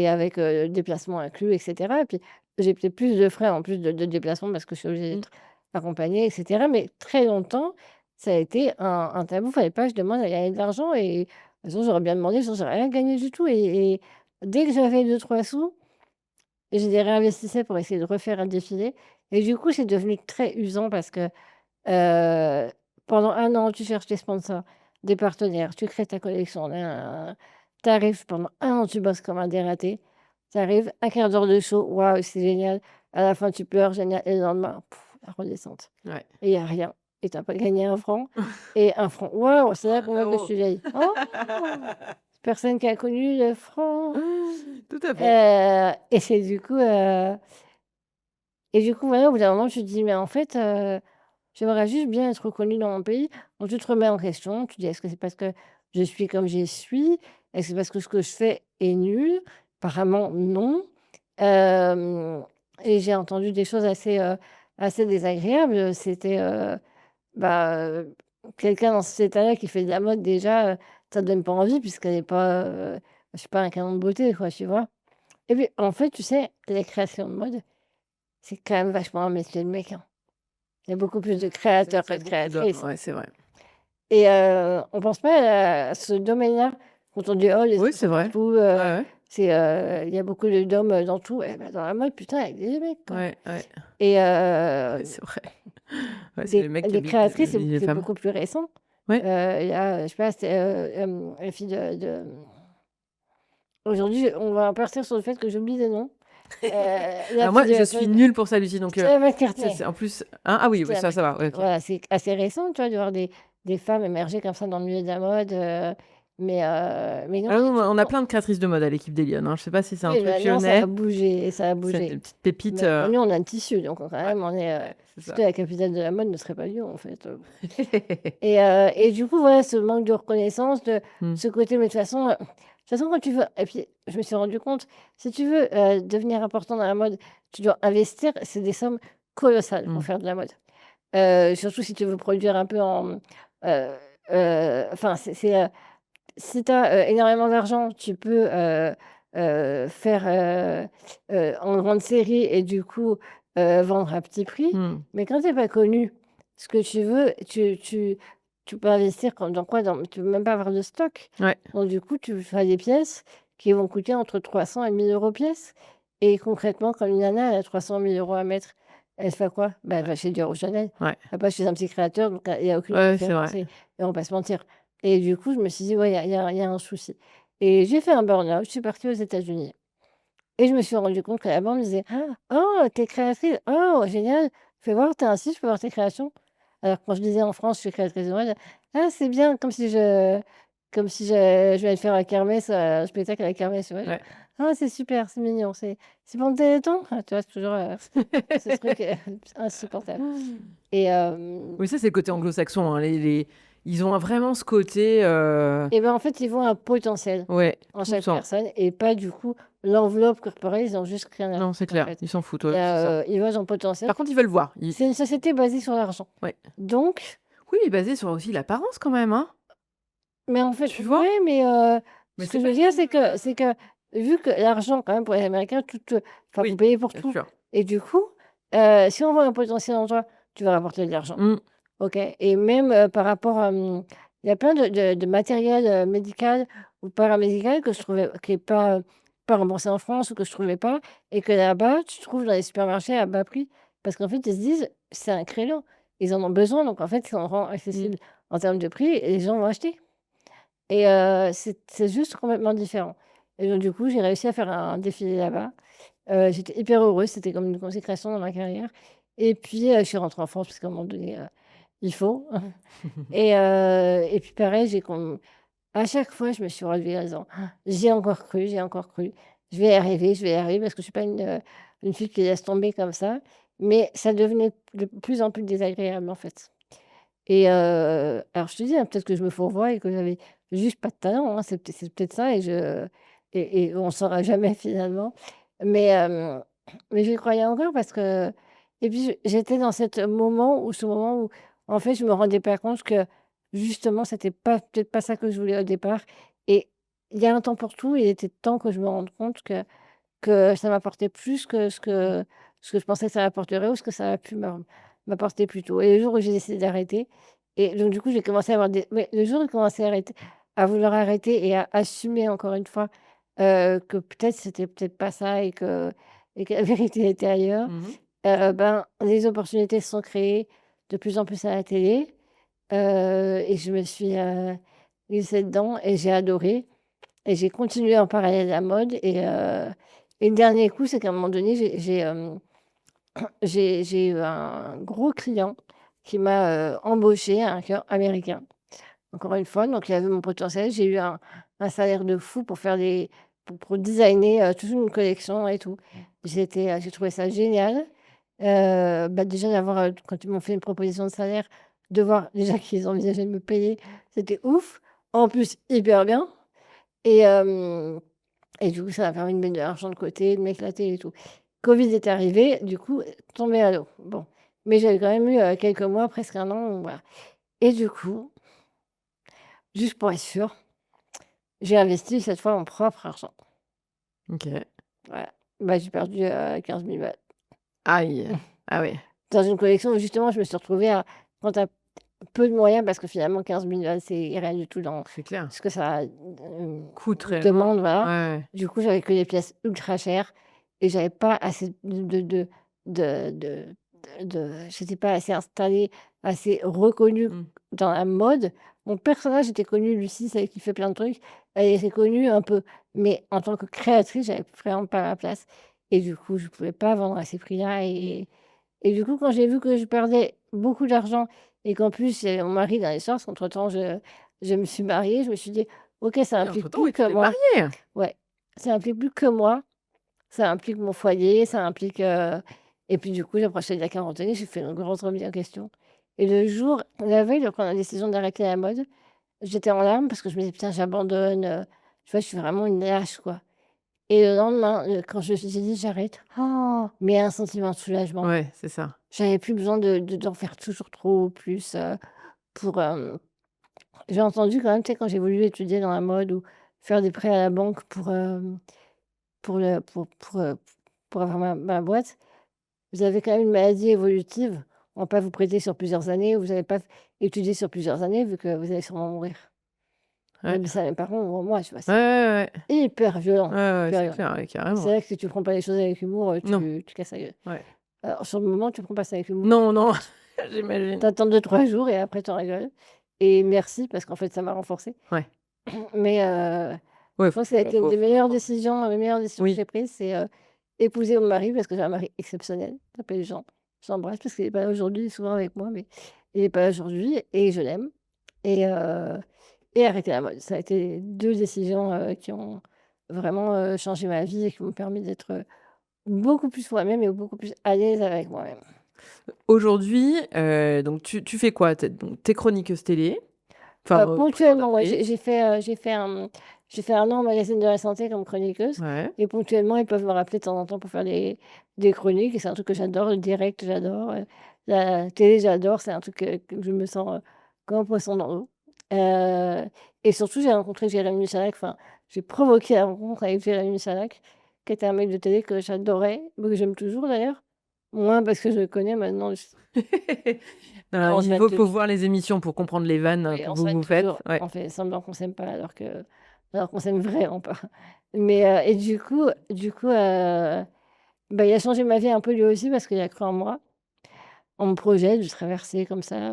avec, déplacement inclus et cetera. Et puis, j'ai peut-être plus de frais en plus de déplacement parce que je suis obligée Mmh. d'être accompagnée et cetera. Mais très longtemps, ça a été un tabou. Fallait pas que je demande à gagner de l'argent. Et de toute façon, j'aurais bien demandé, sinon j'aurais rien gagné du tout. Et dès que j'avais deux trois sous, je les réinvestissais pour essayer de refaire un défilé. Et du coup, c'est devenu très usant parce que, Heu, pendant un an, tu cherches des sponsors, des partenaires, tu crées ta collection, tu arrives pendant un an, tu bosses comme un dératé. Tu arrives, 1/4 d'heure de show, waouh, c'est génial. À la fin, tu pleures, génial, et le lendemain, la redescente, Ouais. et il y a rien, et tu as pas gagné un franc. Et un franc, waouh, c'est là qu'on voit que je Oh! suis vieille. Oh! Personne qui a connu le franc. Tout à fait. Et c'est du coup, voilà, au bout d'un moment, tu te dis: «Mais en fait, j'aimerais juste bien être reconnue dans mon pays». Donc tu te remets en question, tu dis: «Est-ce que c'est parce que je suis comme je suis? Est-ce que c'est parce que ce que je fais est nul?» Apparemment non. Hem et j'ai entendu des choses assez désagréables. C'était, bah, quelqu'un dans cet état-là qui fait de la mode déjà, ça te donne pas envie puisqu'elle est pas, je sais pas, un canon de beauté, quoi, tu vois? Et puis, en fait, tu sais, les créations de mode, c'est quand même vachement un métier de mec, hein. Il y a beaucoup plus de C'est vrai créateurs qu'il que y a de beaucoup d'hommes, créatrices. ouais, c'est vrai. Et on pense pas à ce domaine-là. Quand on dit: «Oh, les Oui, hommes c'est sont vrai. partout», Ouais, ouais. il y a beaucoup de d'hommes, dans tout. Et bah, dans la mode, putain, il y a des mecs, quoi. Ouais, ouais. Et Ouais, c'est vrai. Ouais, c'est des les mecs qui des habillent créatrices, les c'est femmes. beaucoup plus récent. Ouais. Il y a, je sais pas, c'était, la fille aujourd'hui, on va partir sur le fait que j'oublie des noms. La Alors fille moi, je de suis nulle pour ça, Lucie, donc Stella c'est McCartney. en plus hein? Ah oui, bah, Stella ça McCartney. va, ouais, OK. Voilà, c'est assez récent, tu vois, de voir des femmes émerger comme ça dans le milieu de la mode. Mais non, Ah non, on a effectivement. plein de créatrices de mode à l'équipe d'Eliane, hein. Je sais pas si c'est un Oui, truc chez maintenant ça a Honnête, bougé, ça a c'est des bougé. petites pépites, Maintenant, nous, on a un tissu, donc quand ouais, même, on est, ouais, c'est ça. surtout la capitale de la mode ne serait pas Lyon, en fait. Et du coup, voilà, ce manque de reconnaissance, de Mmh, ce côté, mais de toute façon, quand tu veux, et puis je me suis rendu compte, si tu veux, devenir important dans la mode, tu dois investir, c'est des sommes colossales pour mmh, faire de la mode. Surtout si tu veux produire un peu enfin, si tu as, énormément d'argent, tu peux, faire, en grande série et du coup, vendre à petit prix. mmh. Mais quand tu es pas connu, ce que tu veux, tu peux investir comme dans quoi? Tu peux même pas avoir de stock. Ouais, Donc du coup, tu fais des pièces qui vont coûter entre 300 et 1 000 € pièce. Et concrètement, quand une nana, elle a 300 000 € à mettre, elle fait quoi? Bah, elle va chez Dior ou Chanel. ouais, Elle va pas chez un petit créateur, donc il y a aucune ouais, c'est vrai. référence. Et on va pas se mentir. Et du coup, je me suis dit: «Ouais, il y a un souci». Et j'ai fait un burn-out, je suis partie aux États-Unis et je me suis rendue compte que là-bas, on me disait: «Ah! Oh, tu es créatrice? Oh, génial! Fais voir, tu as un site, je peux voir tes créations». Alors quand je disais en France: «Je suis créatrice de mode», «Ah, c'est bien», comme si je vais faire la kermesse, un spectacle à la kermesse, tu vois? Ouais. «Ah, c'est super, c'est mignon, c'est pour le Téléthon?» Ah, tu vois? C'est toujours, ce truc, insupportable. Et Oui, ça, c'est le côté anglo-saxon, hein. Les ils ont vraiment ce côté, Et ben, en fait, ils voient un potentiel ouais, en tout le chaque temps. personne et pas du coup l'enveloppe corporelle, ils ont juste rien à Non, c'est foutre, en clair, fait. ils s'en foutent, Et ouais, c'est ça. ils voient son potentiel. Par contre, ils veulent voir. Ils C'est une société basée sur l'argent. ouais. Donc Oui, mais basé sur aussi l'apparence quand même, hein? mais en fait, Tu vois? ouais, mais Mais ce c'est que je pas veux le dire, même, c'est que vu que l'argent quand même pour les Américains, enfin, vous oui, payez pour bien tout. sûr. Et du coup, si on voit un potentiel en toi, tu vas rapporter de l'argent. Mmh. OK? Et même, par rapport à, il y a plein de matériel, médical ou paramédical que je trouvais qui est pas remboursé en France ou que je trouvais pas et que là-bas, tu trouves dans les supermarchés à bas prix. Parce qu'en fait, ils se disent: «C'est un créneau». Ils en ont besoin, donc en fait, si on rend Mmh. accessible en termes de prix, et les gens vont acheter. Et c'est juste complètement différent. Et donc du coup, j'ai réussi à faire un défilé là-bas. J'étais hyper heureuse, c'était comme une consécration dans ma carrière. Et puis, je suis rentrée en France parce qu'à un moment donné, il faut. Et puis pareil, À chaque fois, je me suis relevée en disant: «Ah, J'y encore cru, j'ai encore cru. Je vais y arriver» parce que je suis pas une fille qui laisse tomber comme ça. Mais ça devenait de plus en plus désagréable, en fait. Et alors je te dis, hein, peut-être que je me fourvoie et que j'avais juste pas de talent, hein, c'est peut-être ça et on saura jamais finalement. Mais mais j'y croyais encore parce que et puis j'étais dans ce moment où en fait je me rendais pas compte que justement c'était pas peut-être pas ça que je voulais au départ et il y a un temps pour tout, il était temps que je me rende compte que ça m'apportait plus que ce que je pensais que ça m'apporterait ou ce que ça a pu m'apporter plus tôt et le jour où j'ai décidé d'arrêter et donc du coup, j'ai commencé à avoir des ouais, le jour où j'ai commencé à vouloir arrêter et à assumer encore une fois, que peut-être c'était peut-être pas ça et que la vérité était ailleurs, Mmh. ben, les opportunités se sont créées de plus en plus à la télé, et je me suis, glissée dedans et j'ai adoré. Et j'ai continué en parallèle la mode et le dernier coup, c'est qu'à un moment donné, j'ai eu un gros client qui m'a, embauchée, un client américain. Encore une fois, donc il avait mon potentiel. J'ai eu un salaire de fou pour faire des pour designer, toute une collection et tout. J'ai trouvé ça génial. Bah, déjà d'avoir, quand ils m'ont fait une proposition de salaire, de voir déjà qu'ils envisageaient de me payer, c'était ouf. En plus, hyper bien et et du coup, ça m'a permis de mettre de l'argent de côté, de m'éclater et tout. Covid est arrivé, du coup, tombé à l'eau. Bon, mais j'avais quand même eu, quelques mois, presque un an, où voilà et du coup, juste pour être sûre, j'ai investi cette fois mon propre argent. OK. Voilà. Bah, j'ai perdu, 15 000 balles. Aïe! Ah ouais, Dans une collection où justement je me suis retrouvée à quand tu as peu de moyens parce que finalement 15 000 balles, c'est rien du tout dans c'est clair. ce que ça, Coûte réellement. demande, Ouais, voilà. ouais. Du coup, j'avais que des pièces ultra chères et j'avais pas assez de de j'étais pas assez installée, assez reconnue Mmh. dans la mode. Mon personnage était connu, Lucie, celle qui fait plein de trucs, elle était connue un peu, mais en tant que créatrice, j'avais vraiment pas ma place et du coup, je pouvais pas vendre à ces prix-là et du coup, quand j'ai vu que je perdais beaucoup d'argent et qu'en plus, il y avait mon mari dans l'histoire, parce qu'entre-temps, je me suis mariée, je me suis dit: «OK, ça Et implique entre-temps, plus oui, tu que t'es moi». mariée? Ouais, ça implique plus que moi, ça implique mon foyer, ça implique, et puis du coup, j'ai approché de la quarantaine, j'ai fait une grande remise en question et la veille de prendre la décision d'arrêter la mode, j'étais en larmes parce que je me disais: «Putain, j'abandonne, tu vois, je suis vraiment une lâche, quoi» et le lendemain, quand je me suis dit: «J'arrête», mais un sentiment de soulagement. Ouais, c'est ça. J'avais plus besoin d'en faire toujours trop, plus, pour, j'ai entendu quand même, tu sais, quand j'ai voulu étudier dans la mode ou faire des prêts à la banque pour le pour avoir ma boîte, vous avez quand même une maladie évolutive. On va pas vous prêter sur plusieurs années, vous allez pas f étudier sur plusieurs années vu que vous allez sûrement mourir. Ouais. Même ça, mes parents ou moi, tu vois? Ouais, C'est ouais, ouais. Ouais, ouais, ouais, hyper c'est violent clair, ouais, et carrément. c'est vrai que si tu prends pas les choses avec humour, Non, tu casses la gueule. ouais. Alors sur le moment, tu prends pas ça avec humour. Non, non, j'imagine. Tu attends 2-3 jours et après tu en rigoles et merci parce qu'en fait, ça m'a renforcée. Ouais. Mais Ouais, je pense que ça a été une des meilleures décisions que oui. j'ai prises, c'est, épouser mon mari parce que j'ai un mari exceptionnel, il s'appelle Jean. Je l'embrasse parce qu'il est pas là aujourd'hui, il est souvent avec moi, mais il est pas là aujourd'hui et je l'aime et arrêter la mode. Ça a été 2 décisions, qui ont vraiment, changé ma vie et qui m'ont permis d'être, beaucoup plus moi-même et beaucoup plus à l'aise avec moi-même. Aujourd'hui, donc tu fais quoi? Tu es chroniqueuse télé, enfin, Ponctuellement, ouais, présentatrice. j'ai fait 1 an au magazine de la santé comme chroniqueuse Ouais. et ponctuellement, ils peuvent me rappeler de temps en temps pour faire des chroniques et c'est un truc que j'adore. Le direct, j'adore, la télé, j'adore. C'est un truc, que je me sens, comme un poisson dans l'eau. Heu et surtout, j'ai rencontré Jérémy Michalak, enfin, j'ai provoqué la rencontre avec Jérémy Michalak, qui était un mec de télé que j'adorais, que j'aime toujours d'ailleurs. Moins parce que je le connais maintenant, Non, on se il vanne faut voir les émissions pour comprendre les vannes oui, que on se vous vanne vous faites. toujours. Ouais. On fait semblant qu'on s'aime pas alors qu'on s'aime vraiment pas. Mais, et bah, il a changé ma vie un peu lui aussi parce qu'il a cru en moi, en mon projet de traverser comme ça,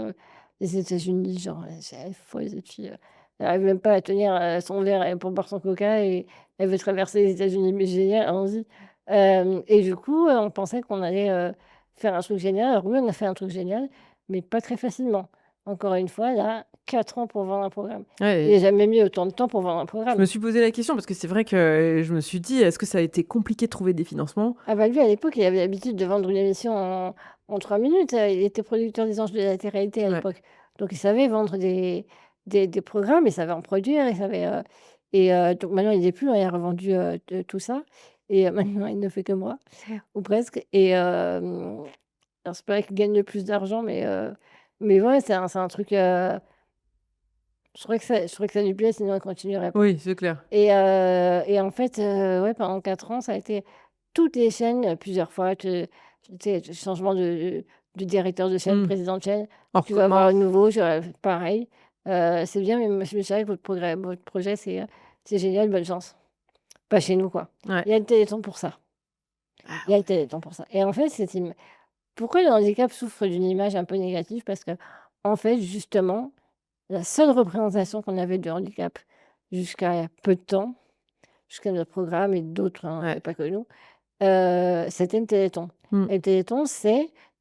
les États-Unis, genre, c'est elle est folle cette fille, elle arrive même pas à tenir, son verre, pour boire son coca et elle veut traverser les États-Unis. Mais génial, allons-y. Hem et du coup, on pensait qu'on allait, faire un truc génial. Alors oui, on a fait un truc génial, mais pas très facilement. encore une fois, là, 4 ans pour vendre un programme. Ouais, Il n'a jamais mis autant de temps pour vendre un je programme. me suis posé la question parce que c'est vrai que je me suis dit: «Est-ce que ça a été compliqué de trouver des financements?» Ah bah, lui, à l'époque, il avait l'habitude de vendre une émission en 3 minutes. Il était producteur des Anges de la télé-réalité à Ouais. l'époque. Donc il savait vendre des programmes, il savait en produire, il savait, donc maintenant il est plus, hein, il a revendu, t tout ça et maintenant il ne fait que moi ou presque et alors c'est pas vrai qu'il gagne le plus d'argent mais ouais, c'est un truc, je trouvais que ça lui plaît, sinon il continuerait pas Oui, c'est clair. et en fait, ouais, pendant 4 ans, ça a été toutes les chaînes, plusieurs fois, tu sais, changement de directeur de chaîne, Mmh. président de chaîne. On Tu vas avoir un recommence. nouveau, pareil, «C'est bien, mais je me savais que votre projet, c'est génial, bonne chance». Pas chez nous, quoi. Ouais. Il y a le Téléthon pour ça. Ah Il y a le Téléthon pour ça et en fait, pourquoi le handicap souffre d'une image un peu négative? Parce qu'en fait, justement, la seule représentation qu'on avait du handicap jusqu'à il y a peu de temps, jusqu'à notre programme et d'autres, hein, ouais. et pas que nous, c'était le Téléthon Mmh. et le Téléthon,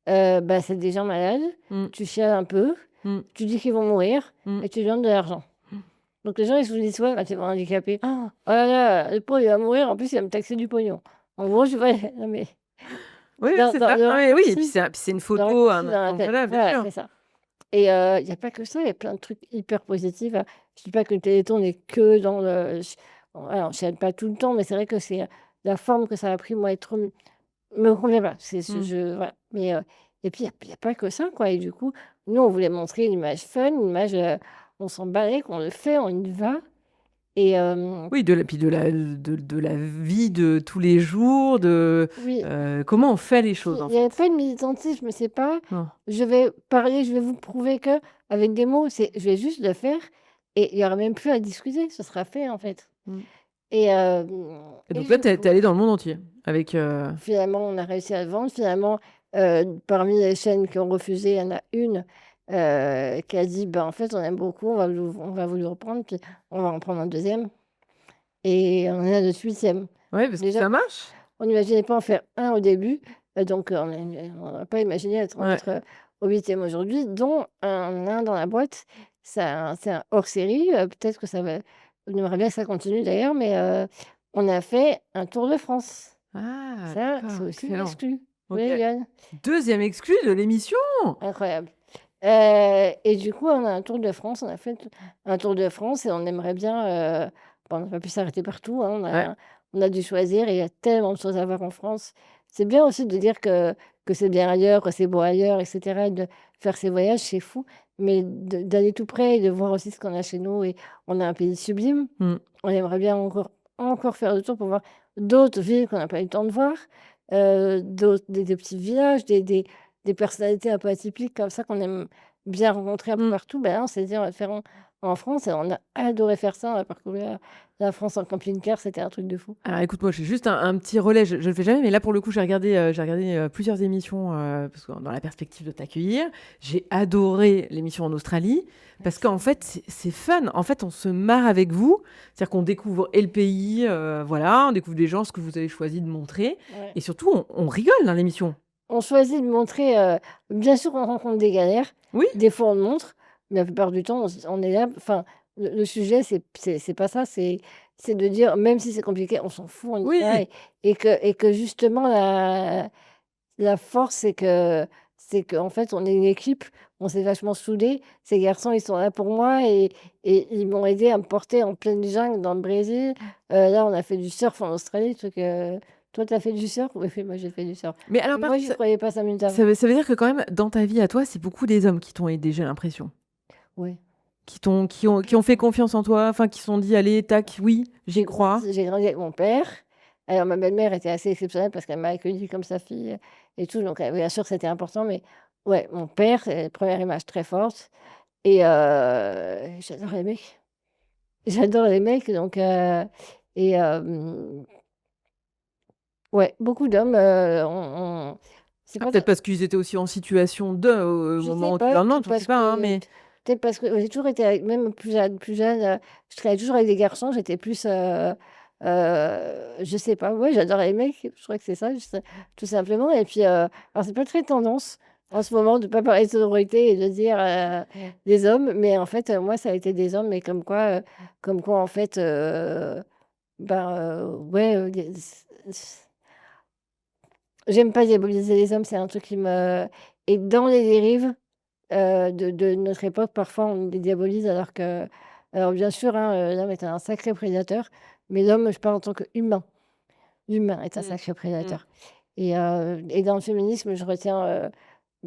bah, c'est des gens malades, Mmh. tu chiales un peu, Mmh. tu dis qu'ils vont mourir Mmh. et tu donnes de l'argent. Mmh. Donc les gens, ils se disent: «Ouais, bah, tu vois handicapé, oh là là, le pauvre, il va mourir, en plus, il va me taxer du pognon». En gros, je vois non mais Oui, oui, dans c'est dans ça. le Non, mais oui et puis raccourci c'est une le photo, raccourci un dans la instant tête. voilà, bien Voilà, sûr. c'est ça et il y a pas que ça, il y a plein de trucs hyper positifs, je dis pas que le Téléthon n'est que dans le ch voilà, on chiale pas tout le temps, mais c'est vrai que c'est, la forme que ça a pris, moi, être me convient pas. C'est ce Mmh. je voilà, mais et puis il y a pas que ça, quoi et du coup, nous, on voulait montrer une image fun, une image, on s'en bat qu'on le fait, on y va et Oui, de la vie de tous les jours, oui, comment on fait les puis choses, en il y avait fait. pas de militantisme, c'est pas: Non. «Je vais parler, je vais vous prouver que», avec des mots, c'est: «Je vais juste le faire» et il y aura même plus à discuter, ce sera fait, en fait Mmh et et et donc là, du tu es coup allée dans le monde entier avec, finalement, on a réussi à le vendre. Finalement, parmi les chaînes qui ont refusé, il y en a une, qui a dit: «Bah, en fait, on aime beaucoup, on va vous le reprendre, puis on va en prendre un deuxième et on est à notre 8e». ouais, parce que Déjà, ça marche. on n'imaginait pas en faire un au début, donc on n'a pas imaginé en Ouais. être, au 8e aujourd'hui, dont un dans la boîte. C'est un hors-série, peut-être que ça va on aimerait bien que ça continue d'ailleurs, mais on a fait un tour de France. Ah Ça, c'est d'accord, aussi une excellent. exclue. OK. Oui, Yann, 2e exclu de l'émission! incroyable. Et du coup, on a un tour de France, on a fait un tour de France et on aimerait bien, bon, on n'a pas pu s'arrêter partout, hein, Ouais. on a dû choisir et il y a tellement de choses à voir en France. C'est bien aussi de dire que c'est bien ailleurs, que c'est beau ailleurs et cetera, de faire ces voyages, c'est fou, mais d'aller tout près et de voir aussi ce qu'on a chez nous et on a un pays sublime. Mmh. On aimerait bien encore faire le tour pour voir d'autres villes qu'on n'a pas eu le temps de voir, d'autres des petits villages, des personnalités un peu atypiques comme ça qu'on aime bien rencontrer un peu Mmh. partout. Ben, là, on s'est dit: «On va le faire en France» et on a adoré faire ça. On a parcouru la France en camping-car, c'était un truc de fou. Alors écoute, moi, j'ai juste un petit relais, je le fais jamais, mais là, pour le coup, j'ai regardé, plusieurs émissions, parce que dans la perspective de t'accueillir. J'ai adoré l'émission en Australie parce qu'en Merci. fait, c'est fun. En fait, on se marre avec vous. C'est-à-dire qu'on découvre et le pays, voilà, on découvre des gens, ce que vous avez choisi de montrer Ouais. et surtout, on rigole dans l'émission. On choisit de montrer, bien sûr, on rencontre des galères, Oui, des fois on le montre, mais la plupart du temps, on est là enfin, le sujet, c'est pas ça, c'est de dire même si c'est compliqué, on s'en fout, on y va oui. et que justement la force, c'est qu'en fait, on est une équipe, on s'est vachement soudés. Ces garçons, ils sont là pour moi et ils m'ont aidé à me porter en pleine jungle dans le Brésil. Là, on a fait du surf en Australie, truc, toi, tu as fait du surf? Oui, oui, moi, j'ai fait du surf. Mais alors, par Moi, contre, j'y croyais pas 5 minutes avant. ça veut dire que quand même, dans ta vie à toi, c'est beaucoup des hommes qui t'ont aidé, j'ai l'impression? Oui. Qui ont fait confiance en toi, enfin, qui se sont dit: «Allez, tac, oui, j'y crois». J'ai grandi avec mon père. Alors ma belle-mère était assez exceptionnelle parce qu'elle m'a accueillie comme sa fille, et tout, donc bien sûr, c'était important, mais ouais, mon père, c'est la 1re image très forte et j'adore les mecs. J'adore les mecs donc et ouais, beaucoup d'hommes, c'est Ah, pas peut-être parce qu'ils étaient aussi en situation de, au je sais moment où tu pas, leur peut-être demandes, on sait parce pas, hein, que mais peut-être parce que j'ai toujours été avec même plus jeune, je traînais toujours avec des garçons, j'étais plus, je sais pas, ouais, j'adore les mecs, je crois que c'est ça, juste tout simplement et puis, alors c'est pas très tendance, en ce moment de pas parler de sororité et de dire, des hommes, mais en fait, moi, ça a été des hommes, mais comme quoi, en fait, ouais, j'aime pas diaboliser les hommes, c'est un truc qui me et dans les dérives, de notre époque, parfois, on les diabolise alors bien sûr, hein, l'homme est un sacré prédateur, mais l'homme, je parle en tant qu'humain. L'humain est un Mmh. sacré Mmh. prédateur et dans le féminisme, je retiens,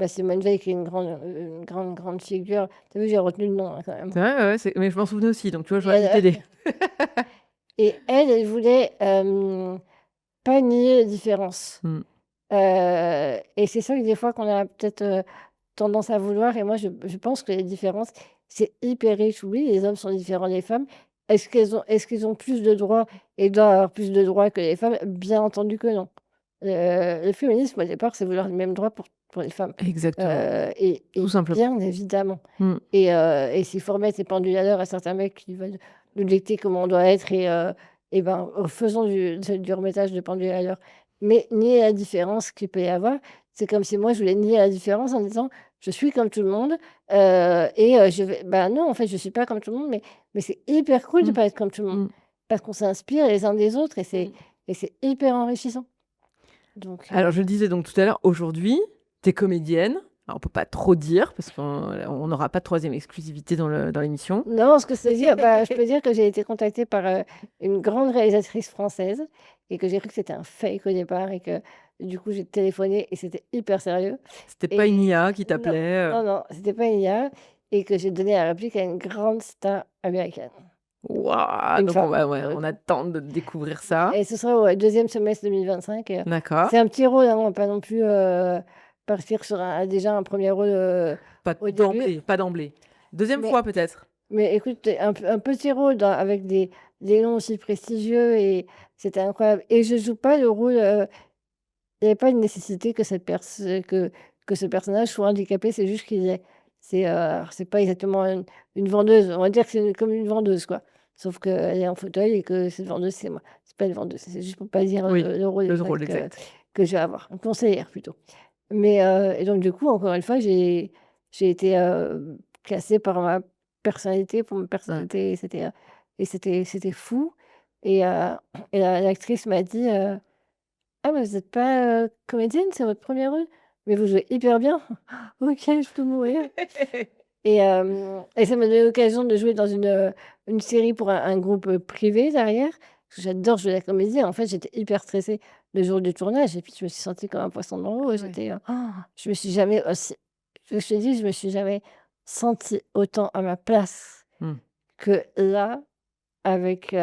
Simone Veil qui est une grande figure. Tu as vu, j'ai retenu le nom, hein, quand même C'est vrai, ouais, ouais, mais je m'en souvenais aussi, donc tu vois, et j'aurais dû t'aider. elle voulait, pas nier les différences, Mmh. et c'est ça que des fois qu'on a peut-être, tendance à vouloir et moi je pense que les différences, c'est hyper riche. Oui, les hommes sont différents des femmes. Est-ce qu'ils ont plus de droits et doivent avoir plus de droits que les femmes? Bien entendu que non. Le féminisme, au départ, c'est vouloir les mêmes droits pour les femmes, Exactement, et tout simplement. bien évidemment Mmh. et s'il faut remettre les pendules à l'heure à certains mecs qui veulent nous dicter comment on doit être et ben, faisons du remettage de pendules à l'heure. Mais nier la différence qu'il peut y avoir, c'est comme si moi je voulais nier la différence en disant: «Je suis comme tout le monde, je vais» bah, non, en fait, je suis pas comme tout le monde, mais c'est hyper cool de Mmh. pas être comme tout le monde. Mmh. Parce qu'on s'inspire les uns des autres Mmh. et c'est hyper enrichissant. Donc Alors, je le disais donc tout à l'heure, aujourd'hui, tu es comédienne. Alors, on peut pas trop dire parce qu'on n'aura pas de troisième exclusivité dans l'émission. non, ce que c'est dire, je peux dire que j'ai été contactée par, une grande réalisatrice française et que j'ai cru que c'était un fake au départ et que du coup j'ai téléphoné et c'était hyper sérieux C'était pas une et IA qui non, t'appelait, non, non, c'était pas une IA et que j'ai donné la réplique à une grande star américaine, waouh! une Donc on femme va ouais, pour le on coup attend de découvrir ça. et ce sera au 2e semestre 2025 D'accord. c'est un petit rôle, hein, on va pas non plus, partir sur déjà un premier rôle, Pas au début, d'emblée, pas d'emblée. 2e mais fois peut-être? Mais écoute, un petit rôle avec des noms aussi prestigieux et c'était incroyable et je joue pas le rôle, il y avait pas une nécessité que ce personnage soit handicapé, c'est juste qu'il est alors c'est pas exactement une vendeuse, on va dire que c'est comme une vendeuse, quoi. Sauf qu'elle est en fauteuil et que cette vendeuse, c'est moi. C'est pas une vendeuse, c'est juste pour pas dire, Oui, le rôle le exact rôle exact. que je vais avoir, une conseillère plutôt. Mais et donc du coup, encore une fois, j'ai été, cassée par ma personnalité, pour ma Ouais. personnalité et c'était fou et et l'actrice m'a dit, «Ah mais vous êtes pas, comédienne, c'est votre premier rôle? Mais vous jouez hyper bien». OK, je peux mourir et ça m'a donné l'occasion de jouer dans une série pour un groupe, privé derrière, parce que j'adore jouer la comédie. En fait, j'étais hyper stressée le jour du tournage et puis je me suis sentie comme un poisson dans l'eau et Ouais. je me suis jamais aussi je te dis, je me suis jamais sentie autant à ma place Mmh. que là, avec,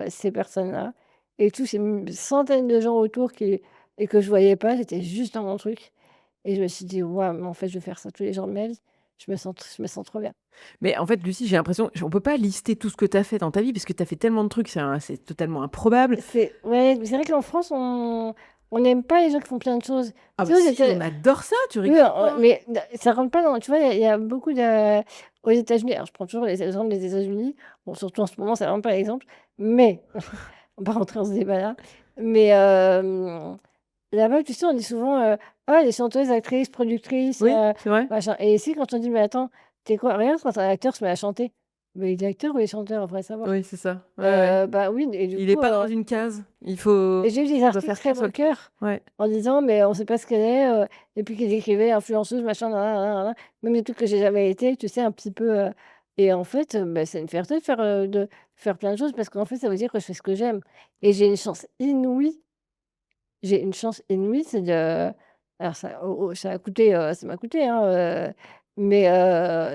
ces personnes-là et tous ces centaines de gens autour et que je voyais pas, j'étais juste dans mon truc et je me suis dit: «Waouh, mais en fait, je vais faire ça tous les jours de ma vie». Je me sens trop bien. Mais en fait, Lucie, j'ai l'impression on peut pas lister tout ce que tu as fait dans ta vie parce que tu as fait tellement de trucs, c'est totalement improbable. Mais c'est vrai qu'en France, on n'aime pas les gens qui font plein de choses. Ah Tu bah sais, aux si, Éta on adore ça, tu oui, rigoles quoi, hein? mais ça rentre pas dans tu vois, il y a beaucoup de aux États-Unis, alors je prends toujours les exemples des États-Unis, bon, surtout en ce moment, c'est vraiment pas l'exemple, mais on va pas rentrer dans ce débat-là, mais là-bas, tu sais, on dit souvent, «Ah, les chanteuses, actrices, productrices, Oui, c'est vrai? machin» et ici, quand on dit: «Mais attends, tu quoi?» regarde quand un acteur se met à chanter. Mais il est acteur ou il est chanteur? On devrait savoir. Oui, c'est ça. Ouais, ouais. Bah, oui et du Il est coup, pas dans une case. et j'ai eu des Il doit articles faire très qu'un bon seul truc. cœur Ouais. en disant: «Mais on sait pas ce qu'elle est», et puis qu'ils écrivaient influenceuse, machin, nin nin nin nin même des trucs que j'ai jamais été, tu sais, un petit peu, et en fait, bah, c'est une fierté de faire plein de choses parce qu'en fait, ça veut dire que je fais ce que j'aime et j'ai une chance inouïe, c'est de alors ça m'a coûté, hein, mais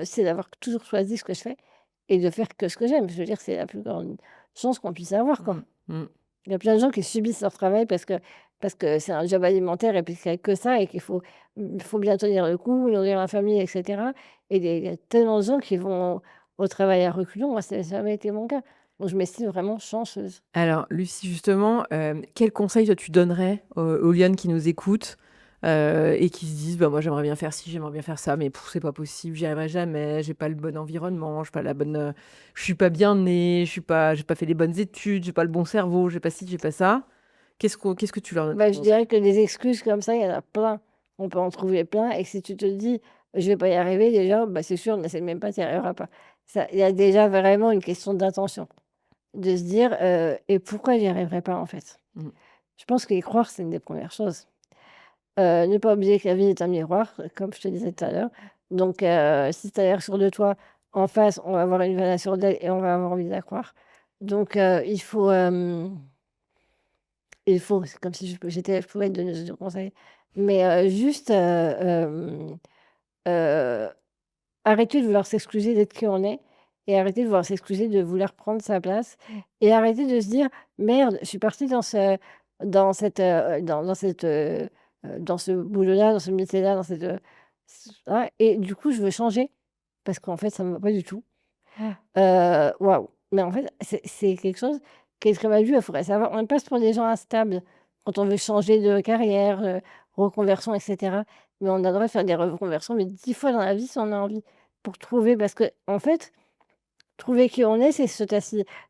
c'est d'avoir toujours choisi ce que je fais et de faire que ce que j'aime. Je veux dire, c'est la plus grande chance qu'on puisse avoir, quoi. Mmh. Mmh. Il y a plein de gens qui subissent leur travail parce que c'est un job alimentaire et puis qu'il y a que ça et qu'il faut bien tenir le coup, nourrir la famille et cetera et il y a tellement de gens qui vont au travail à reculons. Moi, ça n'a jamais été mon cas. Donc je m'estime vraiment chanceuse. Alors Lucie, justement, quel conseil toi tu donnerais aux lionnes qui nous écoutent, et qui se disent: «Bah, moi j'aimerais bien faire ci, j'aimerais bien faire ça, mais c'est pas possible, j'y arriverai jamais, j'ai pas le bon environnement, j'ai pas la bonne, je suis pas bien née, j'ai pas fait les bonnes études, j'ai pas le bon cerveau, j'ai pas ci, j'ai pas ça». Qu'est-ce que tu leur Bah, je conseilles? dirais que des excuses comme ça, il y en a plein. on peut en trouver plein et que si tu te dis: «Je vais pas y arriver», déjà, bah, c'est sûr, n'essaie même pas, tu y arriveras pas. Ça il y a déjà vraiment une question d'intention, de se dire: «Et pourquoi j'y arriverai pas, en fait?» Mmh. Je pense qu'y croire, c'est une des premières choses. Ne pas oublier que la vie est un miroir, comme je te disais tout à l'heure. Donc si tu as l'air sûr de toi, en face, on va avoir une valeur d'elle et on va avoir envie de la croire. Donc il faut c'est comme si je pouvais te donner ce conseil, mais juste, heu, arrêter de vouloir s'excuser d'être qui on est et arrêter de vouloir s'excuser de vouloir prendre sa place et arrêter de se dire: «Merde, je suis partie dans ce boulot-là, dans ce métier-là, dans cette, et du coup, je veux changer parce qu'en fait, ça ne me va pas du tout». Waouh! Mais en fait, c'est quelque chose qui est très mal vu. Il faudrait savoir, on passe pour des gens instables quand on veut changer de carrière, reconversion et cetera. Mais on a le droit de faire des reconversions, mais 10 fois dans la vie si on a envie, pour trouver parce qu'en fait, trouver qui on est, c'est se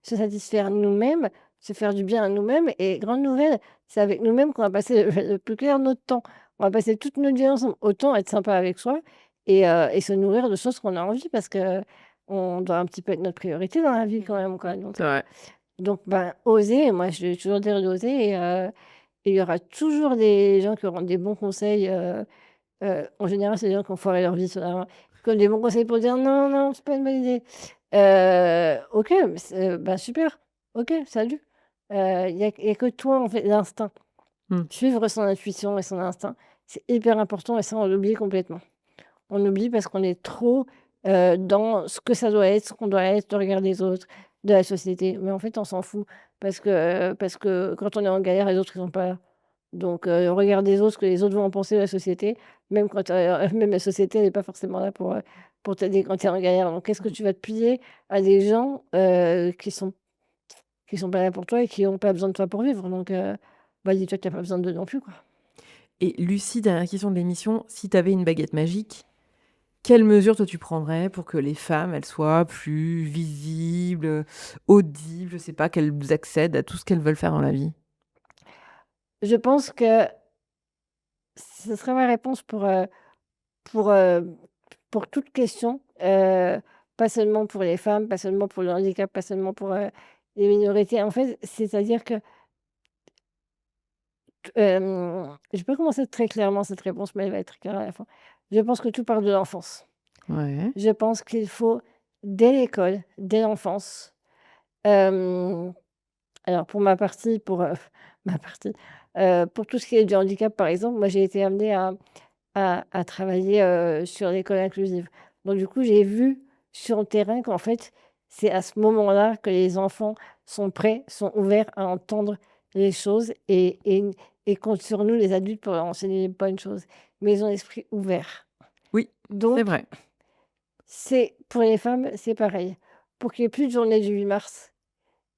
satisfaire nous-mêmes, se faire du bien à nous-mêmes et grande nouvelle, c'est avec nous-mêmes qu'on va passer le plus clair de notre temps. On va passer toute notre vie ensemble. Autant être sympa avec soi et se nourrir de choses qu'on a envie parce qu'on doit un petit peu être notre priorité dans la vie quand même, quoi. C'est vrai. Donc ben, oser, moi je vais toujours dire d'oser et il y aura toujours des gens qui auront des bons conseils, en général, c'est des gens qui ont foiré leur vie, ceux-là, qui ont des bons conseils pour dire: «Non, non, c'est pas une bonne idée». OK, c'est bah, super, OK, salut. Il y a que toi, en fait, l'instinct. Mmh. Suivre son intuition et son instinct, c'est hyper important et ça, on l'oublie complètement. On oublie parce qu'on est trop, dans ce que ça doit être, ce qu'on doit être, le regard des autres, de la société. Mais en fait, on s'en fout parce que quand on est en galère, les autres, ils sont pas là. Donc le regard des autres, ce que les autres vont en penser de la société, même quand, même la société elle est pas forcément là pour t'aider quand tu es en galère. Donc qu'est-ce que tu vas te plier à des gens, qui sont pas là pour toi et qui ont pas besoin de toi pour vivre? Donc bah, dis-toi que tu as pas besoin d'eux non plus, quoi. Et Lucie, dernière question de l'émission, si tu avais une baguette magique, quelles mesures toi tu prendrais pour que les femmes, elles soient plus visibles, audibles, je sais pas, qu'elles accèdent à tout ce qu'elles veulent faire dans la vie? Je pense que ce serait ma réponse pour, heu, pour toute question, pas seulement pour les femmes, pas seulement pour le handicap, pas seulement pour, les minorités. En fait, c'est-à-dire que je peux commencer très clairement cette réponse, mais elle va être très claire à la fin. Je pense que tout part de l'enfance. Ouais. Je pense qu'il faut, dès l'école, dès l'enfance, hem, alors pour ma partie, ma partie, pour tout ce qui est du handicap, par exemple, moi, j'ai été amenée à travailler, sur l'école inclusive. Donc du coup, j'ai vu sur le terrain qu'en fait, c'est à ce moment-là que les enfants sont prêts, sont ouverts à entendre les choses et comptent sur nous, les adultes, pour leur enseigner les bonnes choses. Mais ils ont l'esprit ouvert. Oui, c'est Donc vrai. c'est pour les femmes, c'est pareil. Pour qu'il y ait plus de journée du 8 mars,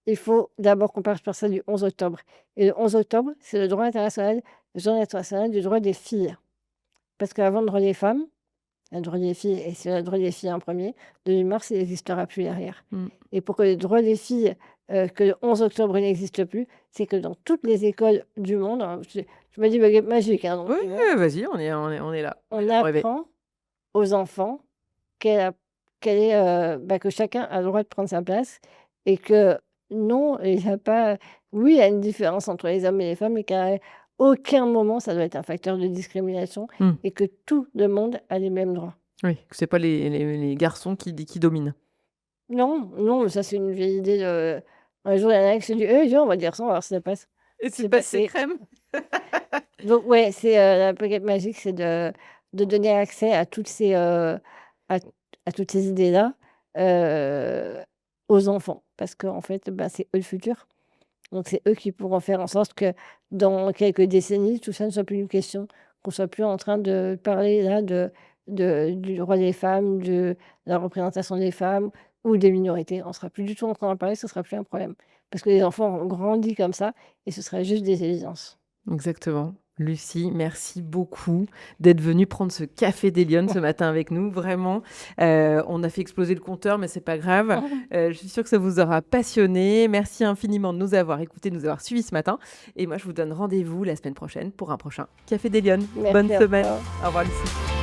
il faut d'abord qu'on parte par celle du 11 octobre et le 11 octobre, c'est le droit international, journée internationale du droit des filles. Parce qu'avant le droit des femmes, le droit des filles et c'est le droit des filles en premier. Le 8 mars, il n'existera plus derrière Mmh. et pour que le droit des filles, que le 11 octobre n'existe plus, c'est que dans toutes les écoles du monde, hein, je me dis baguette magique, hein, donc Ouais, tu vois? vas-y, on est là. On Laisse-moi rêver. apprend aux enfants qu'elle a qu'elle est, bah, que chacun a le droit de prendre sa place et que non, il y a pas oui, il y a une différence entre les hommes et les femmes, mais qu'à aucun moment ça doit être un facteur de discrimination Mmh. et que tout le monde a les mêmes droits. Oui, que c'est pas les garçons qui dominent. Non, non, mais ça, c'est une vieille idée de un jour, il y en a un qui s'est dit: «Eh viens, on va dire ça, on va voir si ça passe». Et c'est C'est passé passé. crème? Donc ouais, c'est, la baguette magique, c'est de donner accès à à à toutes ces idées-là, heu, aux enfants. Parce qu'en fait, bah, c'est eux le futur. Donc c'est eux qui pourront faire en sorte que dans quelques décennies, tout ça ne soit plus une question, qu'on soit plus en train de parler là du droit des femmes, de la représentation des femmes ou des minorités. On sera plus du tout en train d'en parler, ce sera plus un problème. Parce que les enfants ont grandi comme ça et ce sera juste des évidences. Exactement. Lucie, merci beaucoup d'être venue prendre ce café des Lyonnes ce matin avec nous. Vraiment, on a fait exploser le compteur, mais c'est pas grave. Je suis sûre que ça vous aura passionné. Merci infiniment de nous avoir écoutés, de nous avoir suivis ce matin. Et moi, je vous donne rendez-vous la semaine prochaine pour un prochain café des Lyonnes. Bonne Merci à semaine. toi. Au revoir, Lucie.